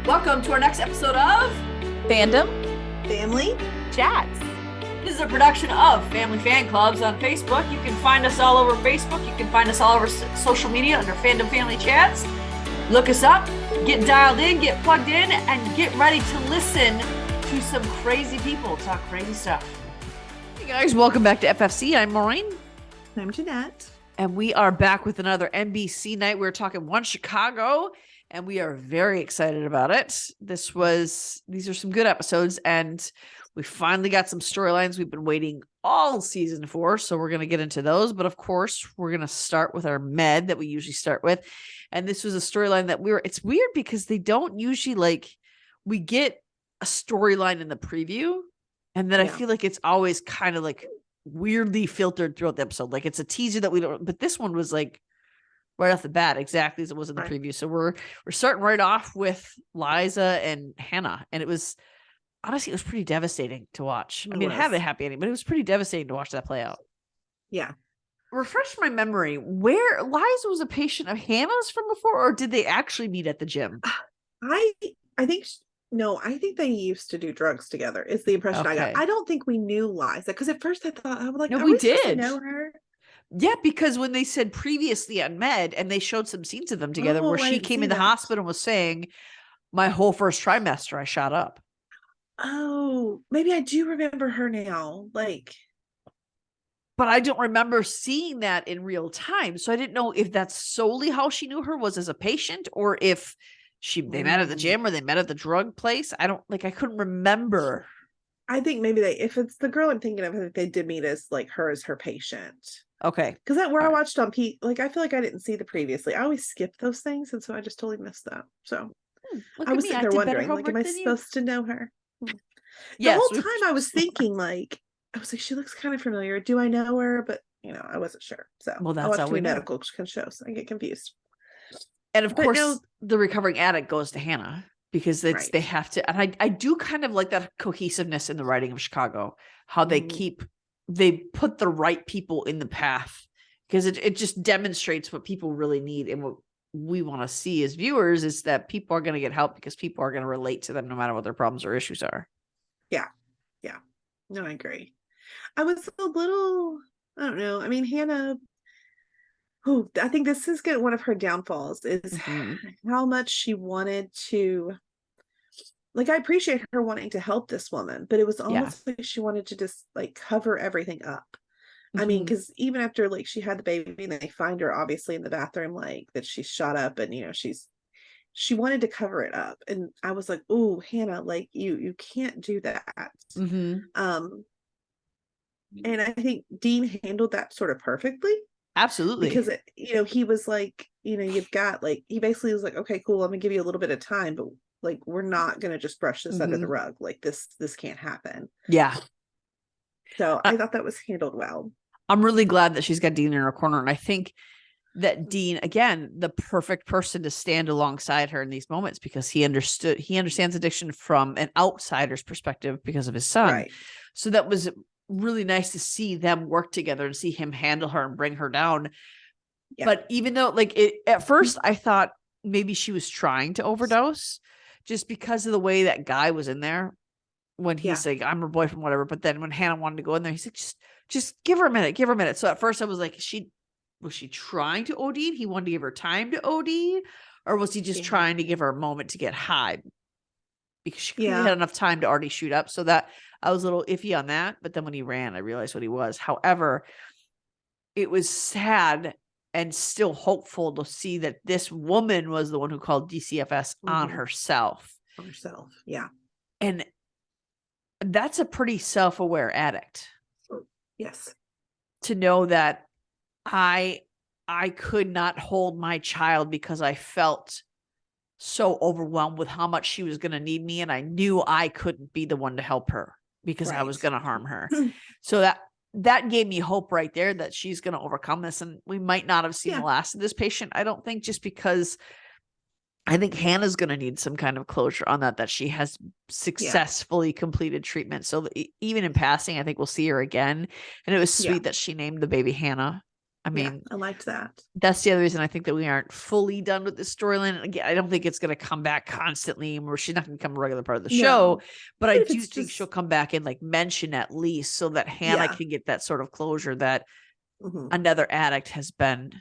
Welcome to our next episode of Fandom Family Chats. This is a production of Family Fan Clubs on Facebook. You can find us all over Facebook. You can find us all over social media under Fandom Family Chats. Look us up, get dialed in, get plugged in, and get ready to listen to some crazy people talk crazy stuff. Hey guys, welcome back to FFC. I'm Maureen. I'm Jeanette. And we are back with another NBC night. We're talking One Chicago, and we are very excited about it. These are some good episodes, and we finally got some storylines we've been waiting all season for, so we're going to get into those. But of course, we're going to start with our med that we usually start with. And this was a storyline that it's weird because they don't usually we get a storyline in the preview, and then I feel like it's always kind of like weirdly filtered throughout the episode. Like it's a teaser that we don't, but this one was like right off the bat, exactly as it was in the preview. So we're starting right off with Liza and Hannah, and it was pretty devastating to watch. It had a happy ending, but it was pretty devastating to watch that play out. Yeah. Refresh my memory. Where Liza was a patient of Hannah's from before, or did they actually meet at the gym? I think they used to do drugs together. Is the impression I got. I don't think we knew Liza because at first I thought I was like, no, we did to know her. Yeah, because when they said previously on Med, and they showed some scenes of them together where she came in the hospital and was saying, "My whole first trimester, I shot up." Oh, maybe I do remember her now. But I don't remember seeing that in real time. So I didn't know if that's solely how she knew her was as a patient, or if they met at the gym or they met at the drug place. I couldn't remember. I think maybe if it's the girl I'm thinking of, I think they did meet as her as her patient. Okay. Because I watched on Pete, I feel like I didn't see the previously. I always skip those things, and so I just totally missed that. So I was sitting there wondering, am I supposed to know her? Yes, the whole time I was thinking, I was like, she looks kind of familiar. Do I know her? But I wasn't sure. So that's I watched how we medical shows. I get confused. And of course, the recovering addict goes to Hannah because they have to. And I do kind of like that cohesiveness in the writing of Chicago, how they put the right people in the path, because it just demonstrates what people really need, and what we want to see as viewers is that people are going to get help because people are going to relate to them no matter what their problems or issues are. Yeah. No, I agree. I was a little, I don't know. I mean, Hannah, I think this is one of her downfalls is how much she wanted to, I appreciate her wanting to help this woman, but it was almost like she wanted to just cover everything up. I mean, because even after she had the baby and they find her obviously in the bathroom, that she's shot up, and she wanted to cover it up. And I was like, oh, Hannah, you can't do that. And I think Dean handled that sort of perfectly. Absolutely. Because, he was you've got, he basically was like, okay, cool, I'm gonna give you a little bit of time, but we're not gonna just brush this under the rug. This can't happen. Yeah. So I thought that was handled well. I'm really glad that she's got Dean in her corner. And I think that Dean, again, the perfect person to stand alongside her in these moments, because he understands addiction from an outsider's perspective because of his son. Right. So that was really nice to see them work together and see him handle her and bring her down. Yeah. But even though at first I thought maybe she was trying to overdose just because of the way that guy was in there when he's like, I'm her boyfriend, whatever. But then when Hannah wanted to go in there, he's like, just give her a minute. So at first I was like, was she trying to OD? He wanted to give her time to OD, or was he just trying to give her a moment to get high? Because she clearly had enough time to already shoot up. So that I was a little iffy on that. But then when he ran, I realized what he was. However, it was sad and still hopeful to see that this woman was the one who called DCFS on herself. Yeah. And that's a pretty self-aware addict. Yes. To know that I could not hold my child because I felt so overwhelmed with how much she was going to need me. And I knew I couldn't be the one to help her because I was going to harm her. So that gave me hope right there that she's going to overcome this. And we might not have seen the last of this patient, I don't think, just because I think Hannah's going to need some kind of closure on that she has successfully completed treatment. So even in passing, I think we'll see her again. And it was sweet that she named the baby Hannah. I mean, I liked that. That's the other reason I think that we aren't fully done with this storyline. Again, I don't think it's going to come back constantly, or she's not going to become a regular part of the show. But I do think she'll come back and like mention at least so that Hannah can get that sort of closure that another addict has been,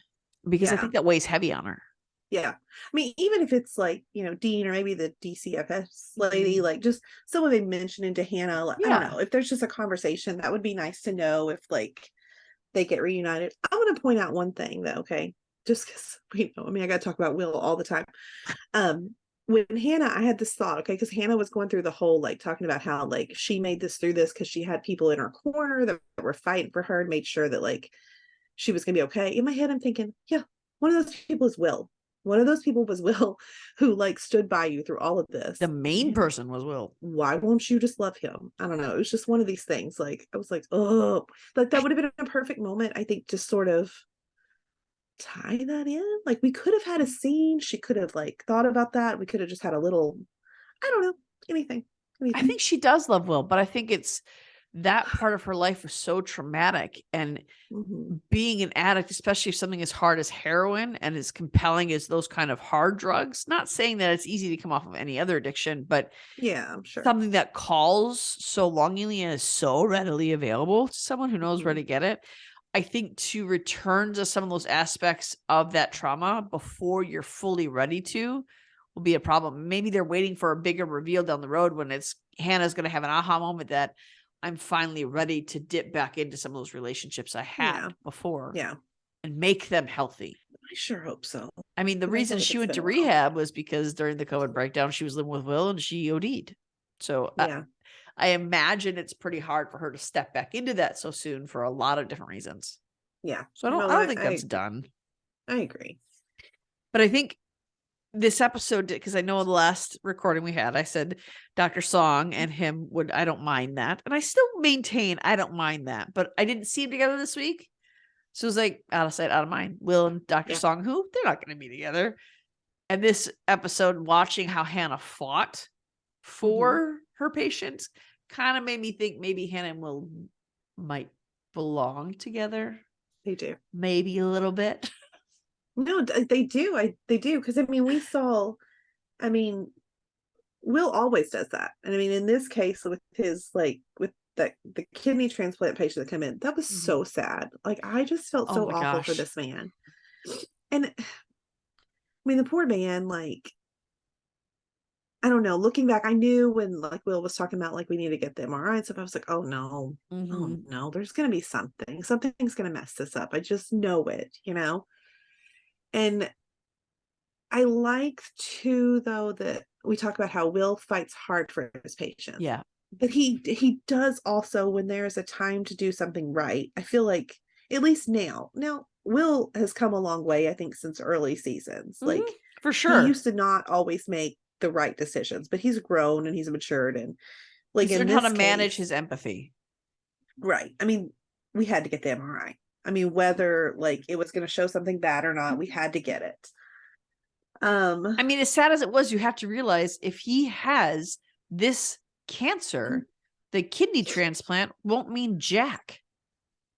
because I think that weighs heavy on her. Yeah. I mean, even if it's like, you know, Dean or maybe the DCFS lady, like just someone they mention into Hannah. Like, I don't know if there's just a conversation that would be nice to know if like they get reunited. I want to point out one thing though, okay? Just because I mean, I got to talk about Will all the time. When Hannah, I had this thought, okay, because Hannah was going through the whole like talking about how like she made this through this because she had people in her corner that were fighting for her and made sure that like she was gonna be okay. In my head, I'm thinking, yeah, one of those people is Will. One of those people was Will, who like stood by you through all of this. The main person was Will. Why won't you just love him? I don't know. It was just one of these things. Like I was like, oh, like that would have been a perfect moment, I think, to sort of tie that in. Like we could have had a scene. She could have like thought about that. We could have just had a little, I don't know, anything. I think she does love Will, but I think it's that part of her life was so traumatic, and being an addict, especially if something as hard as heroin and as compelling as those kind of hard drugs, not saying that it's easy to come off of any other addiction, but yeah, I'm sure something that calls so longingly and is so readily available to someone who knows where to get it. I think to return to some of those aspects of that trauma before you're fully ready to will be a problem. Maybe they're waiting for a bigger reveal down the road when it's Hannah's going to have an aha moment that I'm finally ready to dip back into some of those relationships I had before. Yeah. And make them healthy. I sure hope so. I mean, the reason she went to rehab was because during the COVID breakdown, she was living with Will and she OD'd. So I imagine it's pretty hard for her to step back into that so soon for a lot of different reasons. Yeah. So I don't think that's done. I agree. But I think this episode did, because I know in the last recording we had, I said Dr. Song and him I don't mind that. And I still maintain I don't mind that, but I didn't see them together this week. So it was like out of sight, out of mind. Will and Dr. Song, they're not going to be together. And this episode, watching how Hannah fought for her patients, kind of made me think maybe Hannah and Will might belong together. They do. Maybe a little bit. No, they do. They do. Because, I mean, Will always does that. And I mean, in this case, with his, like, with the kidney transplant patient that come in, that was so sad. Like, I just felt so awful for this man. And, I mean, the poor man, like, I don't know. Looking back, I knew when, like, Will was talking about, like, we need to get the MRI and stuff, I was like, oh, no. Oh, no. There's going to be something. Something's going to mess this up. I just know it, you know? And I like too, though, that we talk about how Will fights hard for his patients. Yeah. But he does also, when there's a time to do something right. I feel like, at least now, Will has come a long way, I think, since early seasons. Like, for sure. He used to not always make the right decisions, but he's grown and he's matured, and like he's learned how to manage his empathy. Right. I mean, we had to get the MRI. I mean, whether like it was going to show something bad or not, we had to get it. I mean, as sad as it was, you have to realize if he has this cancer, the kidney transplant won't mean jack.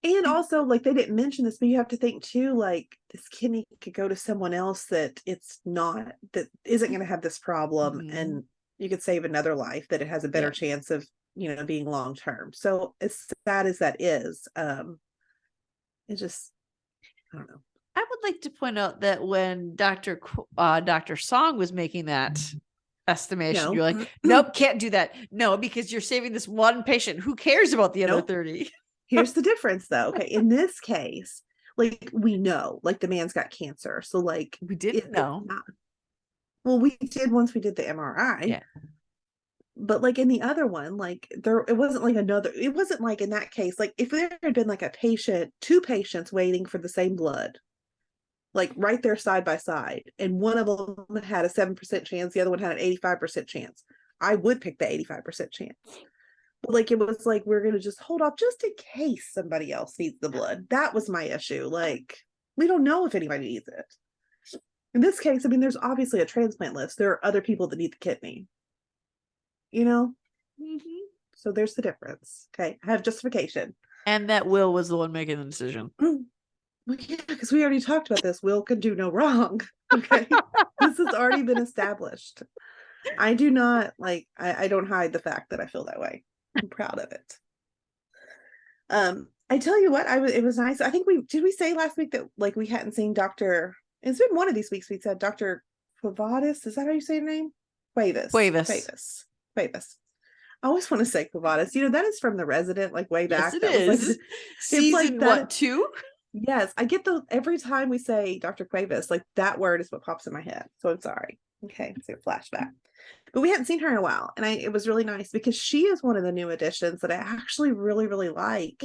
And also, like, they didn't mention this, but you have to think too, like, this kidney could go to someone else that isn't going to have this problem, and you could save another life that it has a better chance of, you know, being long term. So as sad as that is, it just, I don't know. I would like to point out that when Dr. Song was making that estimation, you're like, nope, can't do that. No, because you're saving this one patient. Who cares about the other 30? Here's the difference, though. Okay, in this case, like, we know, like, the man's got cancer. So, like, we didn't know. Well, we did once we did the MRI. Yeah. But like in the other one, like it wasn't like in that case, like if there had been like two patients waiting for the same blood, like right there side by side, and one of them had a 7% chance, the other one had an 85% chance, I would pick the 85% chance. But like, it was like, we're going to just hold off just in case somebody else needs the blood. That was my issue. Like, we don't know if anybody needs it. In this case, I mean, there's obviously a transplant list. There are other people that need the kidney. You know? So there's the difference. Okay. I have justification. And that Will was the one making the decision. Well, yeah, because we already talked about this. Will can do no wrong. Okay. This has already been established. I do not like, I don't hide the fact that I feel that way. I'm proud of it. I tell you what, it was nice. I think we say last week that like we hadn't seen Dr. It's been one of these weeks we said Dr. Quavatis. Is that how you say her name? Cuevas. Cuevas. I always want to say Quavatis. That is from The Resident, like way back. Yes, it that is. Was like, Season like what, 2? Yes, I get every time we say Dr. Cuevas, like that word is what pops in my head. So I'm sorry. Okay, so flashback. But we hadn't seen her in a while, and it was really nice because she is one of the new additions that I actually really, really like.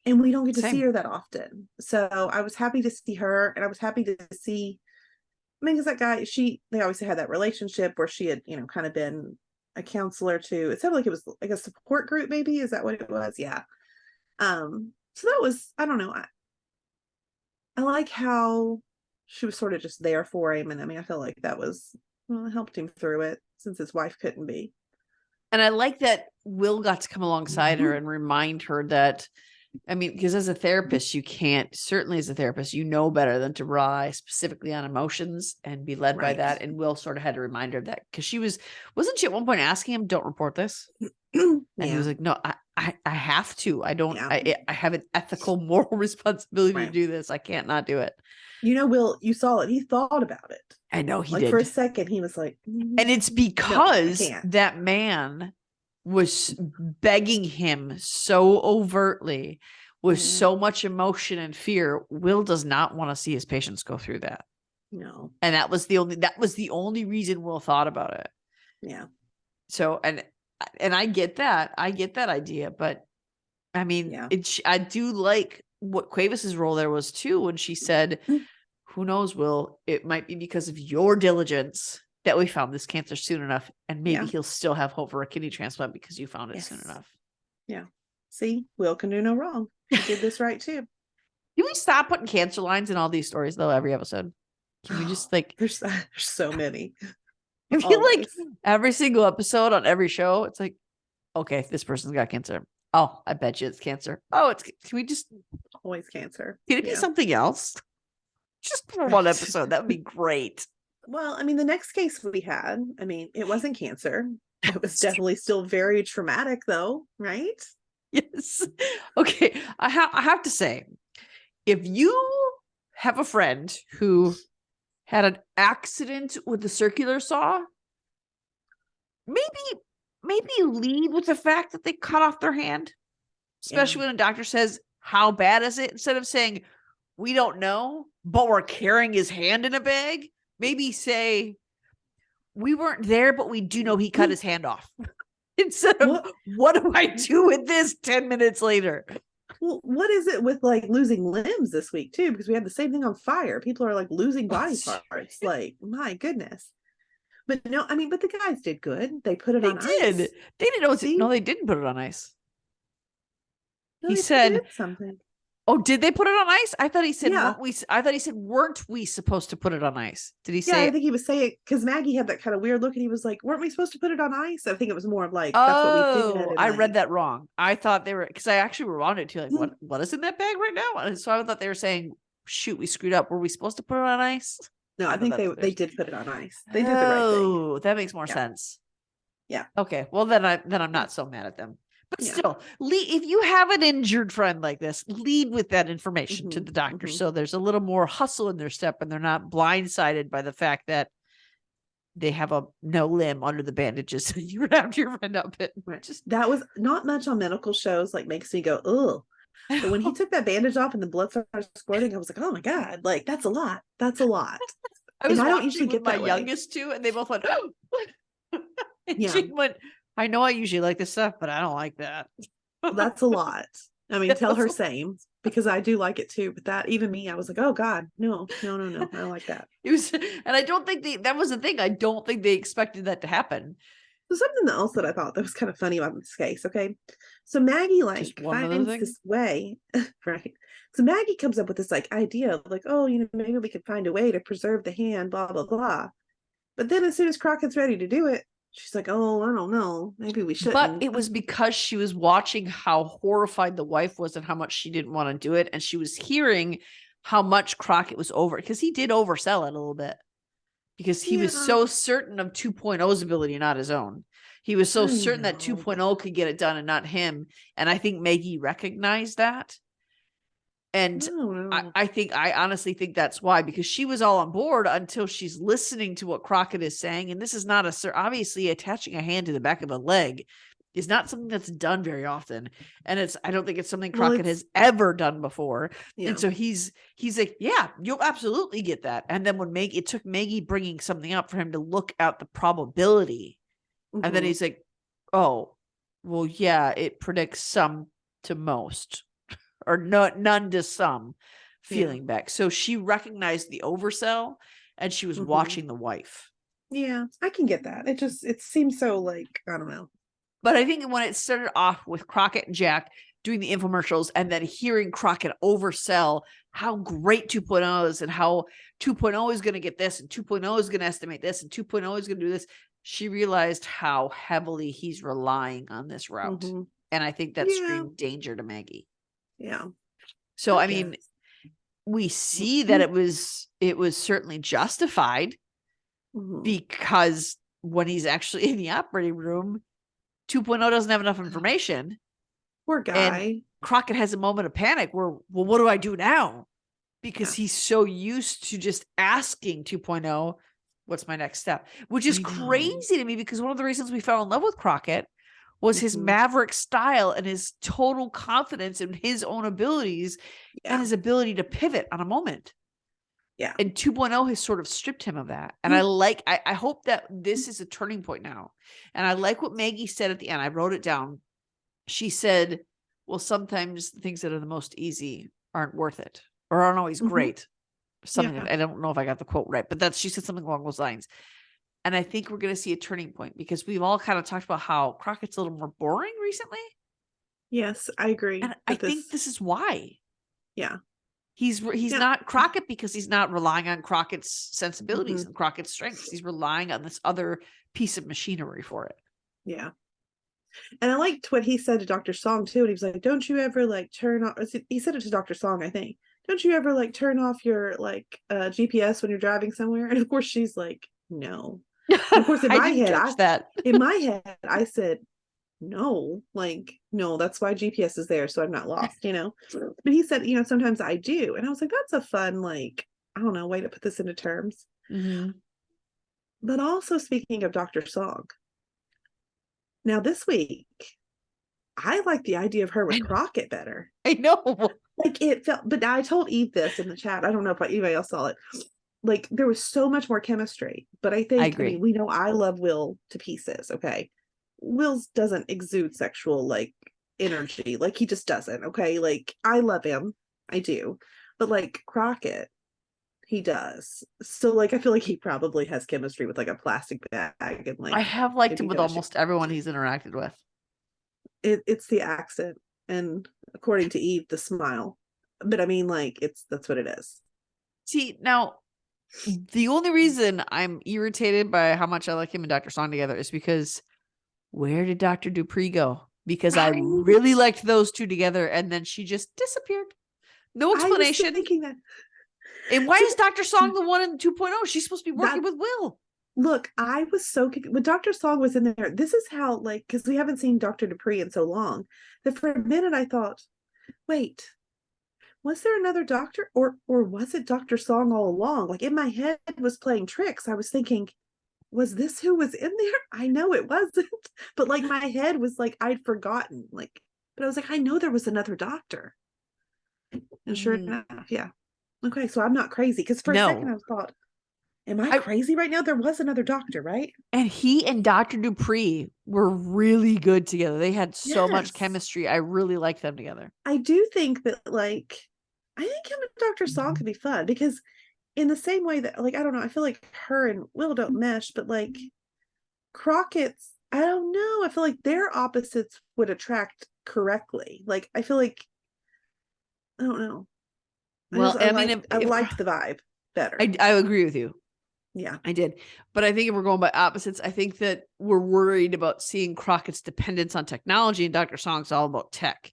And we don't get to see her that often. So I was happy to see her, and I was happy to see, I mean, because that guy, they obviously had that relationship where she had, kind of been a counselor to, it sounded like it was like a support group, maybe. Is that what it was? Yeah. So that was, I don't know. I like how she was sort of just there for him. And I mean, I feel like that was, well, it helped him through it since his wife couldn't be. And I like that Will got to come alongside her and remind her that, I mean, because as a therapist, you can't, certainly as a therapist, better than to rely specifically on emotions and be led by that. And Will sort of had to remind her of that because wasn't she at one point asking him, don't report this? And he was like, no, I have to. I don't, I have an ethical, moral responsibility to do this. I can't not do it. Will, you saw it. He thought about it. I know he did. For a second, he was like, and it's because that man was begging him so overtly with so much emotion and fear. Will does not want to see his patients go through that. No. And that was the only reason Will thought about it. Yeah. So, and I get that. I get that idea, but I mean, I do like what Cuevas's role there was too, when she said, who knows, Will, it might be because of your diligence that we found this cancer soon enough. And maybe he'll still have hope for a kidney transplant because you found it soon enough. Yeah. See, Will can do no wrong. He did this right too. Can we stop putting cancer lines in all these stories though, every episode? Can we just like, there's so many. I feel like every single episode on every show, it's like, okay, this person's got cancer. Oh, I bet you it's cancer. Oh, can we just always cancer? Can it be something else? Just for one episode. That would be great. Well, I mean, the next case we had, I mean, it wasn't cancer. It was definitely still very traumatic though, right? Yes. Okay. I have to say, if you have a friend who had an accident with the circular saw, maybe lead with the fact that they cut off their hand, especially when a doctor says, how bad is it? Instead of saying, we don't know, but we're carrying his hand in a bag. Maybe say, we weren't there, but we do know he cut his hand off. Instead of, what do I do with this 10 minutes later? Well, what is it with like losing limbs this week too? Because we had the same thing on fire. People are like losing body parts. Like, my goodness. But no, I mean, but the guys did good. They put it on ice. They didn't know. No, they didn't put it on ice. No, he said something. Oh, did they put it on ice? I thought he said, weren't we supposed to put it on ice? Did he say? Yeah, I think he was saying, because Maggie had that kind of weird look and he was like, weren't we supposed to put it on ice? I think it was more of like, that's what we did. I read that wrong. I thought they were, because I actually responded to like, what is in that bag right now? And so I thought they were saying, shoot, we screwed up. Were we supposed to put it on ice? No, I think they did put it on ice. They did the right thing. Oh, that makes more sense. Yeah. Okay. Well, then I'm not so mad at them. But still, if you have an injured friend like this, lead with that information to the doctor. So there's a little more hustle in their step and they're not blindsided by the fact that they have no limb under the bandages. So you wrapped your friend up it. That was not much on medical shows, like makes me go, ugh. But when he took that bandage off and the blood started squirting, I was like, oh my God, like that's a lot. That's a lot. I don't usually get my youngest too, and they both went, oh. And she went, I know I usually like this stuff, but I don't like that. That's a lot. I mean, tell her same, because I do like it too. But that, even me, I was like, oh God, no. I don't like that. It was, and I don't think that was the thing. I don't think they expected that to happen. So something else that I thought that was kind of funny about this case. Okay. So Maggie finds this way, right? So Maggie comes up with this idea of oh, maybe we could find a way to preserve the hand, blah, blah, blah. But then as soon as Crockett's ready to do it, she's like, oh, I don't know. Maybe we shouldn't. But it was because she was watching how horrified the wife was and how much she didn't want to do it. And she was hearing how much Crockett was over, because he did oversell it a little bit, because he was so certain of 2.0's ability, not his own. He was so certain that 2.0 could get it done and not him. And I think Maggie recognized that. And I honestly think that's why, because she was all on board until she's listening to what Crockett is saying. And this is not obviously attaching a hand to the back of a leg is not something that's done very often. And I don't think it's something Crockett has ever done before. Yeah. And so he's like, yeah, you'll absolutely get that. And then when it took Maggie bringing something up for him to look at the probability. Mm-hmm. And then he's like, oh, well, yeah, it predicts some to most. Or none to some feeling back. So she recognized the oversell and she was watching the wife. Yeah, I can get that. It seems so like, I don't know. But I think when it started off with Crockett and Jack doing the infomercials and then hearing Crockett oversell how great 2.0 is and how 2.0 is going to get this and 2.0 is going to estimate this and 2.0 is going to do this, she realized how heavily he's relying on this route. Mm-hmm. And I think that screamed danger to Maggie. Yeah. So, I mean, we see that it was certainly justified because when he's actually in the operating room, 2.0 doesn't have enough information. Poor guy. And Crockett has a moment of panic where, well, what do I do now? Because he's so used to just asking 2.0, what's my next step? Which is crazy to me, because one of the reasons we fell in love with Crockett was his maverick style and his total confidence in his own abilities and his ability to pivot on a moment. Yeah. And 2.0 has sort of stripped him of that. And I hope that this is a turning point now. And I like what Maggie said at the end. I wrote it down. She said, well, sometimes the things that are the most easy aren't worth it or aren't always great. Something I don't know if I got the quote right, but she said something along those lines. And I think we're going to see a turning point, because we've all kind of talked about how Crockett's a little more boring recently. Yes, I agree. And I think this is why. Yeah. He's not Crockett because he's not relying on Crockett's sensibilities and Crockett's strengths. He's relying on this other piece of machinery for it. Yeah. And I liked what he said to Dr. Song too. And he was like, don't you ever like turn off, he said it to Dr. Song, I think. Don't you ever like turn off your like GPS when you're driving somewhere? And of course she's like, no. And of course, in my head, I said, no, that's why GPS is there. So I'm not lost, but he said, sometimes I do. And I was like, that's a fun, I don't know, way to put this into terms. Mm-hmm. But also, speaking of Dr. Song, now this week, I like the idea of her with Crockett better. I know. It felt, but I told Eve this in the chat. I don't know if anybody else saw it. There was so much more chemistry, but I think, I mean, we know I love Will to pieces. Okay. Will doesn't exude sexual energy. He just doesn't. Okay. I love him. I do. But Crockett, he does. So I feel like he probably has chemistry with a plastic bag. And I have liked him with almost everyone he's interacted with. It's the accent. And according to Eve, the smile. But I mean, that's what it is. See, now, the only reason I'm irritated by how much I like him and Dr. Song together is because where did Dr. Dupree go? Because I really liked those two together, and then she just disappeared. No explanation. I was thinking that. And why is Dr. Song the one in 2.0? She's supposed to be working with Will. Look, I was so when Dr. Song was in there. This is how because we haven't seen Dr. Dupree in so long that for a minute I thought, wait. Was there another doctor or was it Dr. Song all along? In my head was playing tricks. I was thinking, was this who was in there? I know it wasn't, but my head was I'd forgotten. But I was I know there was another doctor. And sure enough, yeah. Okay, so I'm not crazy. Because for a second I thought, am I crazy right now? There was another doctor, right? And he and Dr. Dupree were really good together. They had so much chemistry. I really like them together. I do think that I think him and Dr. Song could be fun, because in the same way that I don't know, I feel her and Will don't mesh, but Crockett's, I don't know, I feel their opposites would attract correctly. I feel I don't know. Well, I liked the vibe better. I agree with you. Yeah, I did. But I think if we're going by opposites, I think that we're worried about seeing Crockett's dependence on technology, and Dr. Song's all about tech.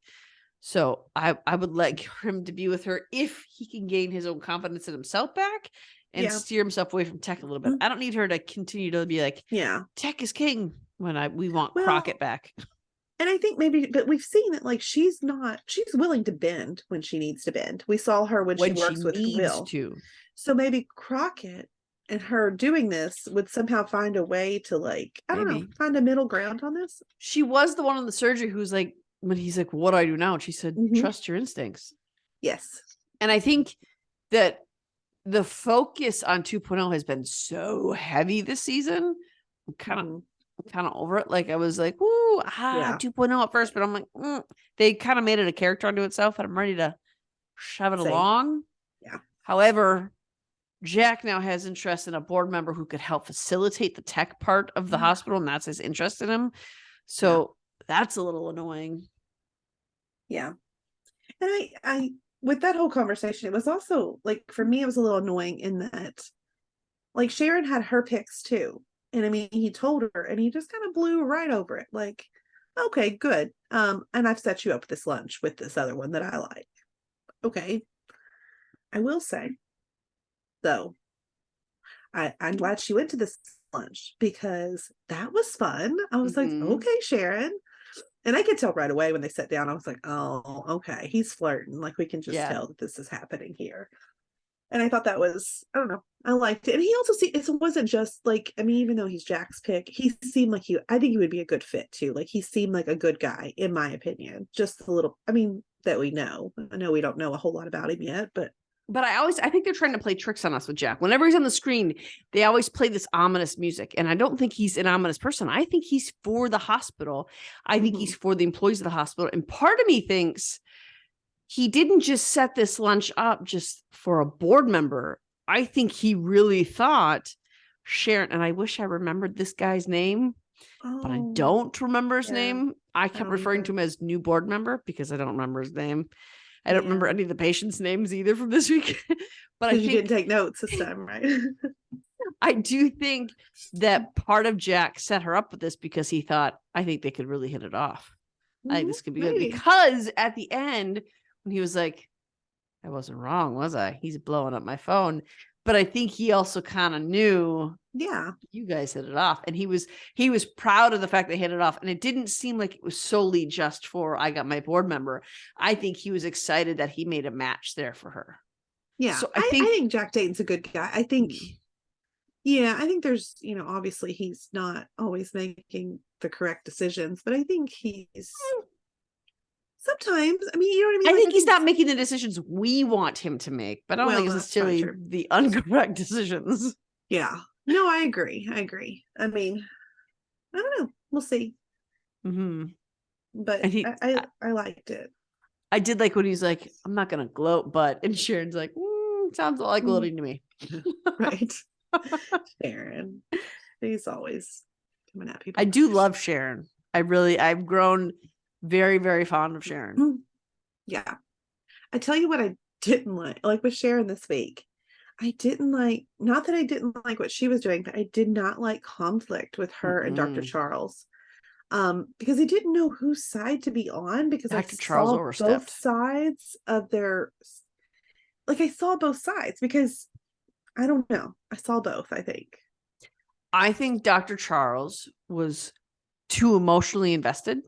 So I would like him to be with her if he can gain his own confidence in himself back and steer himself away from Tech a little bit. I don't need her to continue to be like, Tech is king when we want Crockett back. And I think maybe, but we've seen that like she's willing to bend when she needs to bend. We saw her when she works with Will. So maybe Crockett and her doing this would somehow find a way to like, I don't know, find a middle ground on this. She was the one in the surgery who's like, when he's like, what do I do now? And she said, trust your instincts. Yes. And I think that the focus on 2.0 has been so heavy this season. I'm kind of over it. Like I was like, woo, 2.0 at first, but I'm like, they kind of made it a character unto itself, and I'm ready to shove it along. Yeah. However, Jack now has interest in a board member who could help facilitate the tech part of the hospital, and that's his interest in him. So that's a little annoying. Yeah. And I with that whole conversation, it was also like, for me, it was a little annoying in that like Sharon had her picks too. And I mean, he told her and he just kind of blew right over it. Like, okay, good. And I've set you up this lunch with this other one that I like. Okay. I will say, though, I'm glad she went to this lunch because that was fun. I was like, okay, Sharon. And I could tell right away when they sat down, I was like, oh, okay, he's flirting. Like, we can just tell that this is happening here. And I thought that was, I don't know, I liked it. And he also, it wasn't just like, I mean, even though he's Jack's pick, he seemed like I think he would be a good fit too. Like, he seemed like a good guy, in my opinion. Just a little, I mean, that we know. I know we don't know a whole lot about him yet, but I think they're trying to play tricks on us with Jack. Whenever he's on the screen, they always play this ominous music. And I don't think he's an ominous person. I think he's for the hospital. I think he's for the employees of the hospital. And part of me thinks he didn't just set this lunch up just for a board member. I think he really thought Sharon, and I wish I remembered this guy's name, but I don't remember his name. I kept referring to him as new board member because I don't remember his name. I don't remember any of the patients' names either from this week. But I think you didn't take notes this time, right? I do think that part of Jack set her up with this because he thought, I think they could really hit it off. I think this could be good. Because at the end, when he was like, I wasn't wrong, was I? He's blowing up my phone. But I think he also kind of knew, you guys hit it off. And he was proud of the fact they hit it off. And it didn't seem like it was solely just for, I got my board member. I think he was excited that he made a match there for her. Yeah. So I think Jack Dayton's a good guy. I think, I think there's, obviously he's not always making the correct decisions, but I think he's sometimes, I mean, you know what I mean? I think he's not making the decisions we want him to make, but I don't think it's necessarily the incorrect decisions. Yeah. No, I agree. I mean, I don't know. We'll see. But I liked it. I did like when he's like, I'm not going to gloat, but, and Sharon's like, sounds like gloating to me. Right. Sharon. He's always coming at people. I do love Sharon. I've grown very, very fond of Sharon. Yeah. I tell you what I didn't like with Sharon this week. I didn't like, not that I didn't like what she was doing, but I did not like conflict with her and Dr. Charles. Because I didn't know whose side to be on because Dr. Charles saw both sides of their, like I saw both sides because I don't know. I saw both, I think. I think Dr. Charles was too emotionally invested.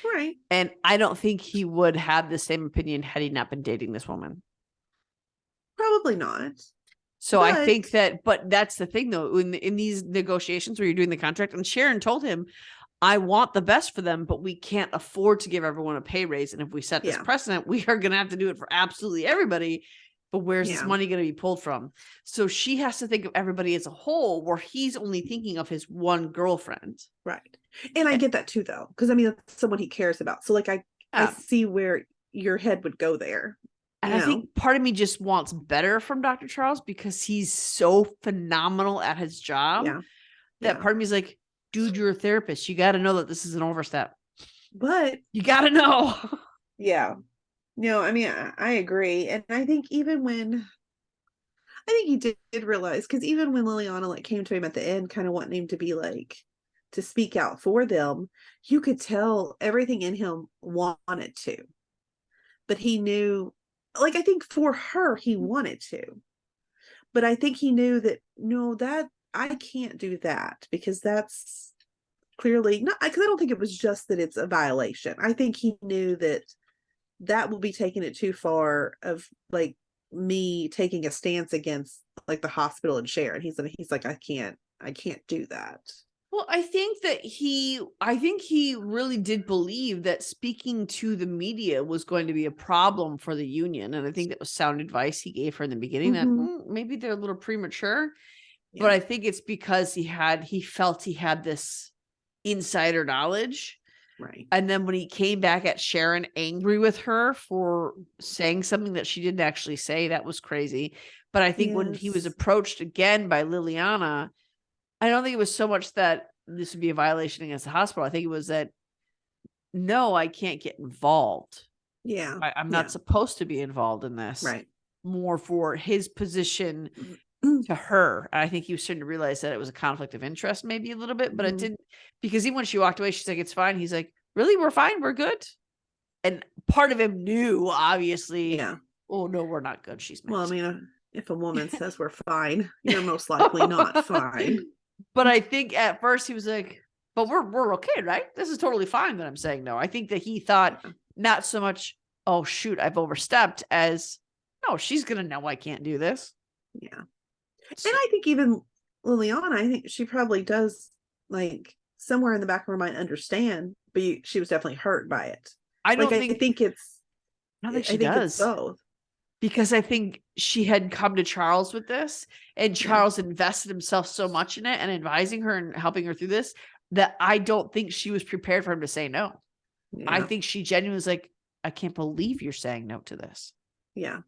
Right. And I don't think he would have the same opinion had he not been dating this woman. Probably not. So I think that, but that's the thing though, in these negotiations where you're doing the contract, and Sharon told him, I want the best for them, but we can't afford to give everyone a pay raise. And if we set this precedent, we are going to have to do it for absolutely everybody. But where's this money going to be pulled from? So she has to think of everybody as a whole, where he's only thinking of his one girlfriend. Right. And I get that too, though, because I mean, that's someone he cares about. So like, I see where your head would go there. And I think part of me just wants better from Dr. Charles because he's so phenomenal at his job that part of me is like, dude, you're a therapist. You got to know that this is an overstep. But you got to know. Yeah. No, I mean, I agree. And I think even when, I think he did realize, because even when Liliana like came to him at the end, kind of wanting him to be like, to speak out for them, you could tell everything in him wanted to. but he knew, like, I think for her, he wanted to, but I think he knew that, no, that I can't do that because that's clearly not, because I don't think it was just that it's a violation. I think he knew that that will be taking it too far of like me taking a stance against like the hospital and Sharon. He's like, I can't do that. Well, I think he really did believe that speaking to the media was going to be a problem for the union. And I think that was sound advice he gave her in the beginning that maybe they're a little premature, but I think it's because he felt he had this insider knowledge. Right. And then when he came back at Sharon angry with her for saying something that she didn't actually say, that was crazy. But I think when he was approached again by Liliana, I don't think it was so much that this would be a violation against the hospital. I think it was that, no, I can't get involved. Yeah. I'm not supposed to be involved in this. Right. More for his position to her. I think he was starting to realize that it was a conflict of interest, maybe a little bit, but it didn't, because even when she walked away, she's like, it's fine. He's like, really? We're fine. We're good. And part of him knew, obviously, oh, no, we're not good. She's mad. Well, I mean, if a woman says we're fine, you're most likely not fine. But I think at first he was like, but we're okay, right? This is totally fine that I'm saying no. I think that he thought not so much, oh, shoot, I've overstepped, as, no, she's going to know I can't do this. Yeah. And I think even Liliana, I think she probably does, like, somewhere in the back of her mind understand, but she was definitely hurt by it. I don't think she does. It's both. Because I think she had come to Charles with this, and Charles invested himself so much in it and advising her and helping her through this, that I don't think she was prepared for him to say no. Yeah. I think she genuinely was like, I can't believe you're saying no to this. Yeah.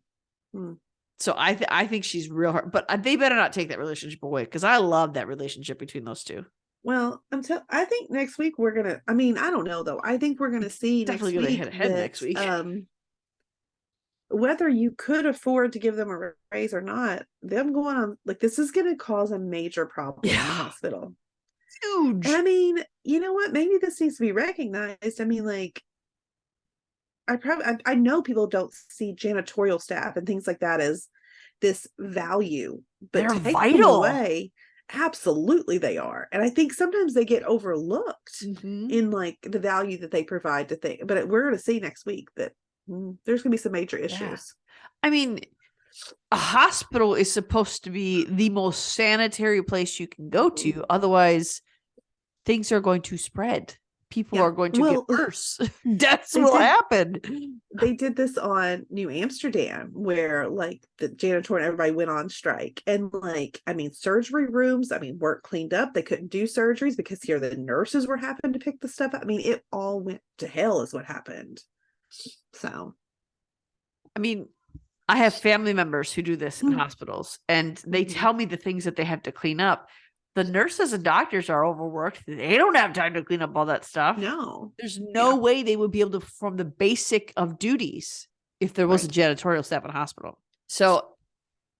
So I think she's real hard, but they better not take that relationship away, because I love that relationship between those two. Well, I think next week we're going to, I mean, I don't know though. I think we're going to see definitely next week hit ahead next week. Whether you could afford to give them a raise or not, them going on, like, this is going to cause a major problem in the hospital. Huge. And I mean, you know what? Maybe this needs to be recognized. I mean, like, I know people don't see janitorial staff and things like that as this value, but they're vital. Away, absolutely they are. And I think sometimes they get overlooked in like the value that they provide to things. But we're going to see next week that there's going to be some major issues. I mean, a hospital is supposed to be the most sanitary place you can go to. Otherwise, things are going to spread. People are going to get worse. Deaths will happen. They did this on New Amsterdam, where like the janitor and everybody went on strike. And like, I mean, surgery rooms, weren't cleaned up. They couldn't do surgeries because here the nurses were having to pick the stuff up. I mean, it all went to hell is what happened. So, I mean, I have family members who do this in hospitals, and they tell me the things that they have to clean up. The nurses and doctors are overworked. They don't have time to clean up all that stuff. No. There's no way they would be able to perform the basic of duties if there was a janitorial staff in a hospital. So,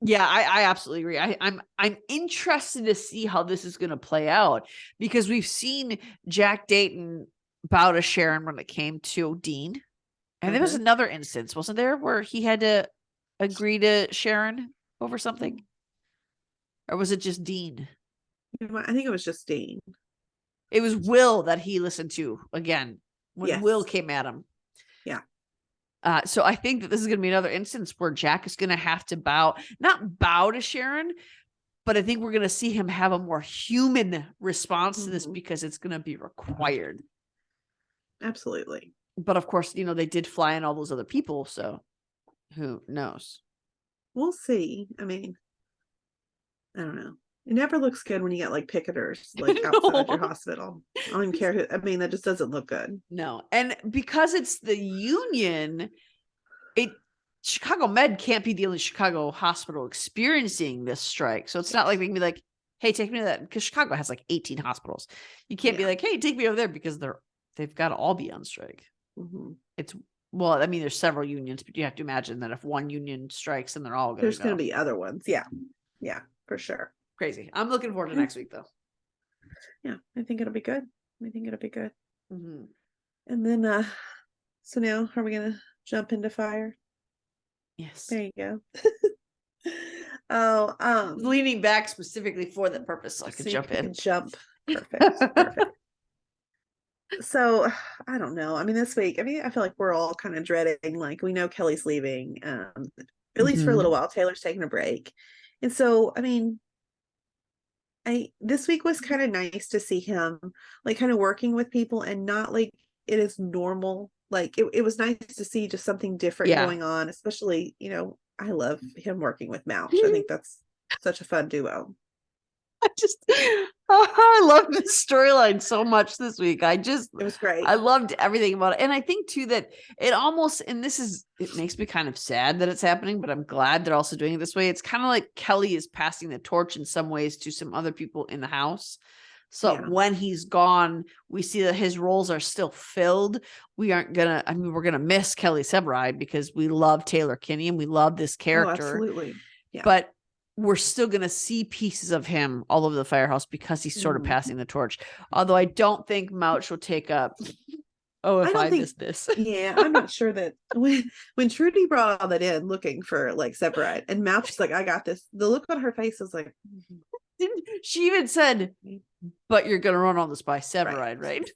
yeah, I absolutely agree. I'm interested to see how this is going to play out, because we've seen Jack Dayton bow to Sharon when it came to Dean. And there was another instance, wasn't there, where he had to agree to Sharon over something? Or was it just Dean? I think it was just Dean. It was Will that he listened to again when Will came at him. Yeah. So I think that this is going to be another instance where Jack is going to have to not bow to Sharon, but I think we're going to see him have a more human response to this, because it's going to be required. Absolutely. But of course, they did fly in all those other people, so who knows? We'll see. I mean, I don't know. It never looks good when you get like picketers like outside your hospital. I don't even care who. I mean, that just doesn't look good. No, and because it's the union, Chicago Med can't be the only Chicago hospital experiencing this strike. So it's not like we can be like, "Hey, take me to that," because Chicago has like 18 hospitals. You can't be like, "Hey, take me over there," because they've got to all be on strike. There's several unions, but you have to imagine that if one union strikes, then they're all going to. There's going to be other ones. Yeah, for sure. Crazy. I'm looking forward to next week, though. Yeah, I think it'll be good. And then, so now are we going to jump into fire. Yes. There you go. Oh, Leaning back specifically for that purpose, so I could so you jump in. could jump. Perfect. Perfect. So I don't know. I mean, this week, I mean, I feel like we're all kind of dreading, like we know Kelly's leaving, at least for a little while. Taylor's taking a break. And so, I mean, this week was kind of nice to see him like kind of working with people and not like it is normal. Like it was nice to see just something different Yeah. going on, especially, I love him working with Mouch. I think that's such a fun duo. I love this storyline so much this week. It was great. I loved everything about it. And I think too that it almost, and it makes me kind of sad that it's happening, but I'm glad they're also doing it this way. It's kind of like Kelly is passing the torch in some ways to some other people in the house. So when he's gone, we see that his roles are still filled. We're going to miss Kelly Severide because we love Taylor Kinney and we love this character. Oh, absolutely. Yeah. But we're still going to see pieces of him all over the firehouse because he's sort of passing the torch. Although I don't think Mouch will take up. Oh, if I missed this. Yeah, I'm not sure that when Trudy brought all that in looking for like Severide and Mouch is like, I got this. The look on her face was like, she even said, but you're going to run all this by Severide, right?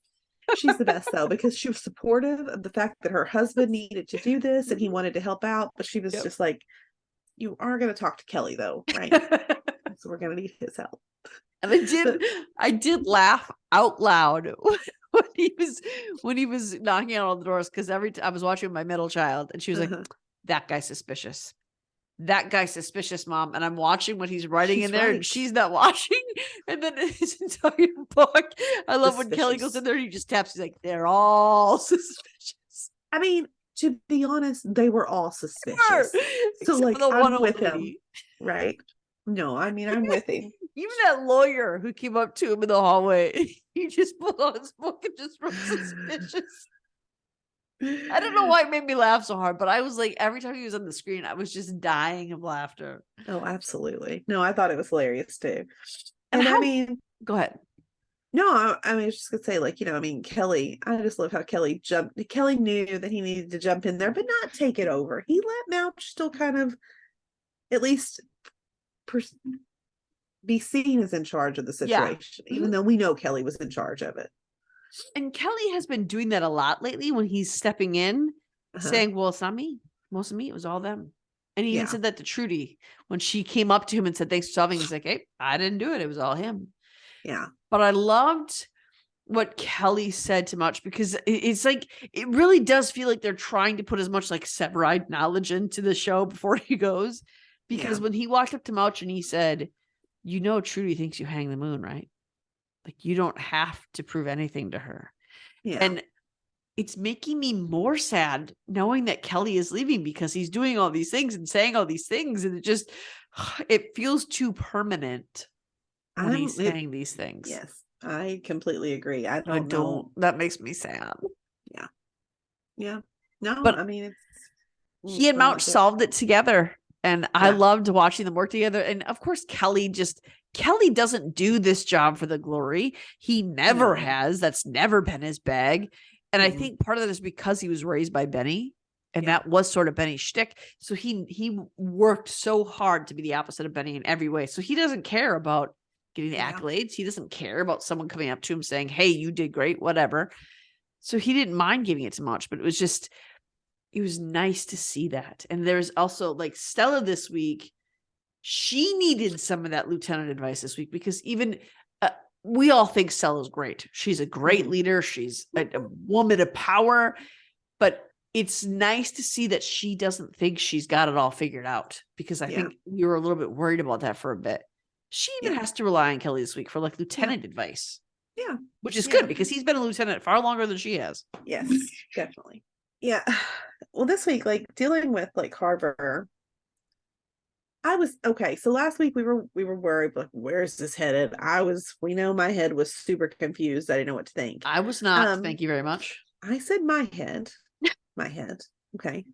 She's the best though, because she was supportive of the fact that her husband needed to do this and he wanted to help out, but she was just like, you are going to talk to Kelly though, right? So we're going to need his help. And I did laugh out loud when he was knocking on all the doors, because every time I was watching my middle child and she was like, that guy's suspicious. That guy's suspicious, Mom. And I'm watching what he's writing in there, and she's not watching. And then his entire book, I love when Kelly goes in there and he just taps. He's like, they're all suspicious. I mean, to be honest, they were all suspicious. So like, I'm with him, right? No, I mean, I'm with him. Even that lawyer who came up to him in the hallway, he just pulled out his book and just wrote suspicious. I don't know why it made me laugh so hard, but I was like, every time he was on the screen, I was just dying of laughter. Oh, absolutely. No, I thought it was hilarious too. And I mean, go ahead. No, I mean, I was just gonna say, like, I mean, Kelly, I just love how Kelly jumped. Kelly knew that he needed to jump in there, but not take it over. He let Mouch still kind of, at least, be seen as in charge of the situation, even though we know Kelly was in charge of it. And Kelly has been doing that a lot lately when he's stepping in, saying, well, it's not me. Most of me, it was all them. And he even said that to Trudy when she came up to him and said, thanks for solving. He's like, hey, I didn't do it. It was all him. Yeah. But I loved what Kelly said to Mouch, because it's like, it really does feel like they're trying to put as much like Severide knowledge into the show before he goes. Because when he walked up to Mouch and he said, Trudy thinks you hang the moon, right? Like, you don't have to prove anything to her. Yeah. And it's making me more sad knowing that Kelly is leaving, because he's doing all these things and saying all these things. And it feels too permanent when he's saying these things. Yes, I completely agree. I don't know. That makes me sad. Yeah. Yeah. No, but I mean, he and Mouch solved it together. And I loved watching them work together. And of course, Kelly doesn't do this job for the glory. He never has. That's never been his bag. And I think part of that is because he was raised by Benny, and that was sort of Benny's shtick. So he worked so hard to be the opposite of Benny in every way. So he doesn't care about getting the accolades. He doesn't care about someone coming up to him saying, hey, you did great, whatever. So he didn't mind giving it to Mouch, but it was nice to see that. And there's also like Stella this week. She needed some of that lieutenant advice this week, because even we all think Stella's great. She's a great leader. She's a woman of power, but it's nice to see that she doesn't think she's got it all figured out, because I think we were a little bit worried about that for a bit. She even has to rely on Kelly this week for like lieutenant advice. Yeah. Which is good, because he's been a lieutenant far longer than she has. Yes, definitely. Yeah. Well, this week, like dealing with like Carver, so last week we were worried, like, where's this headed? We know my head was super confused. I didn't know what to think. I was not. Thank you very much. I said my head. Okay.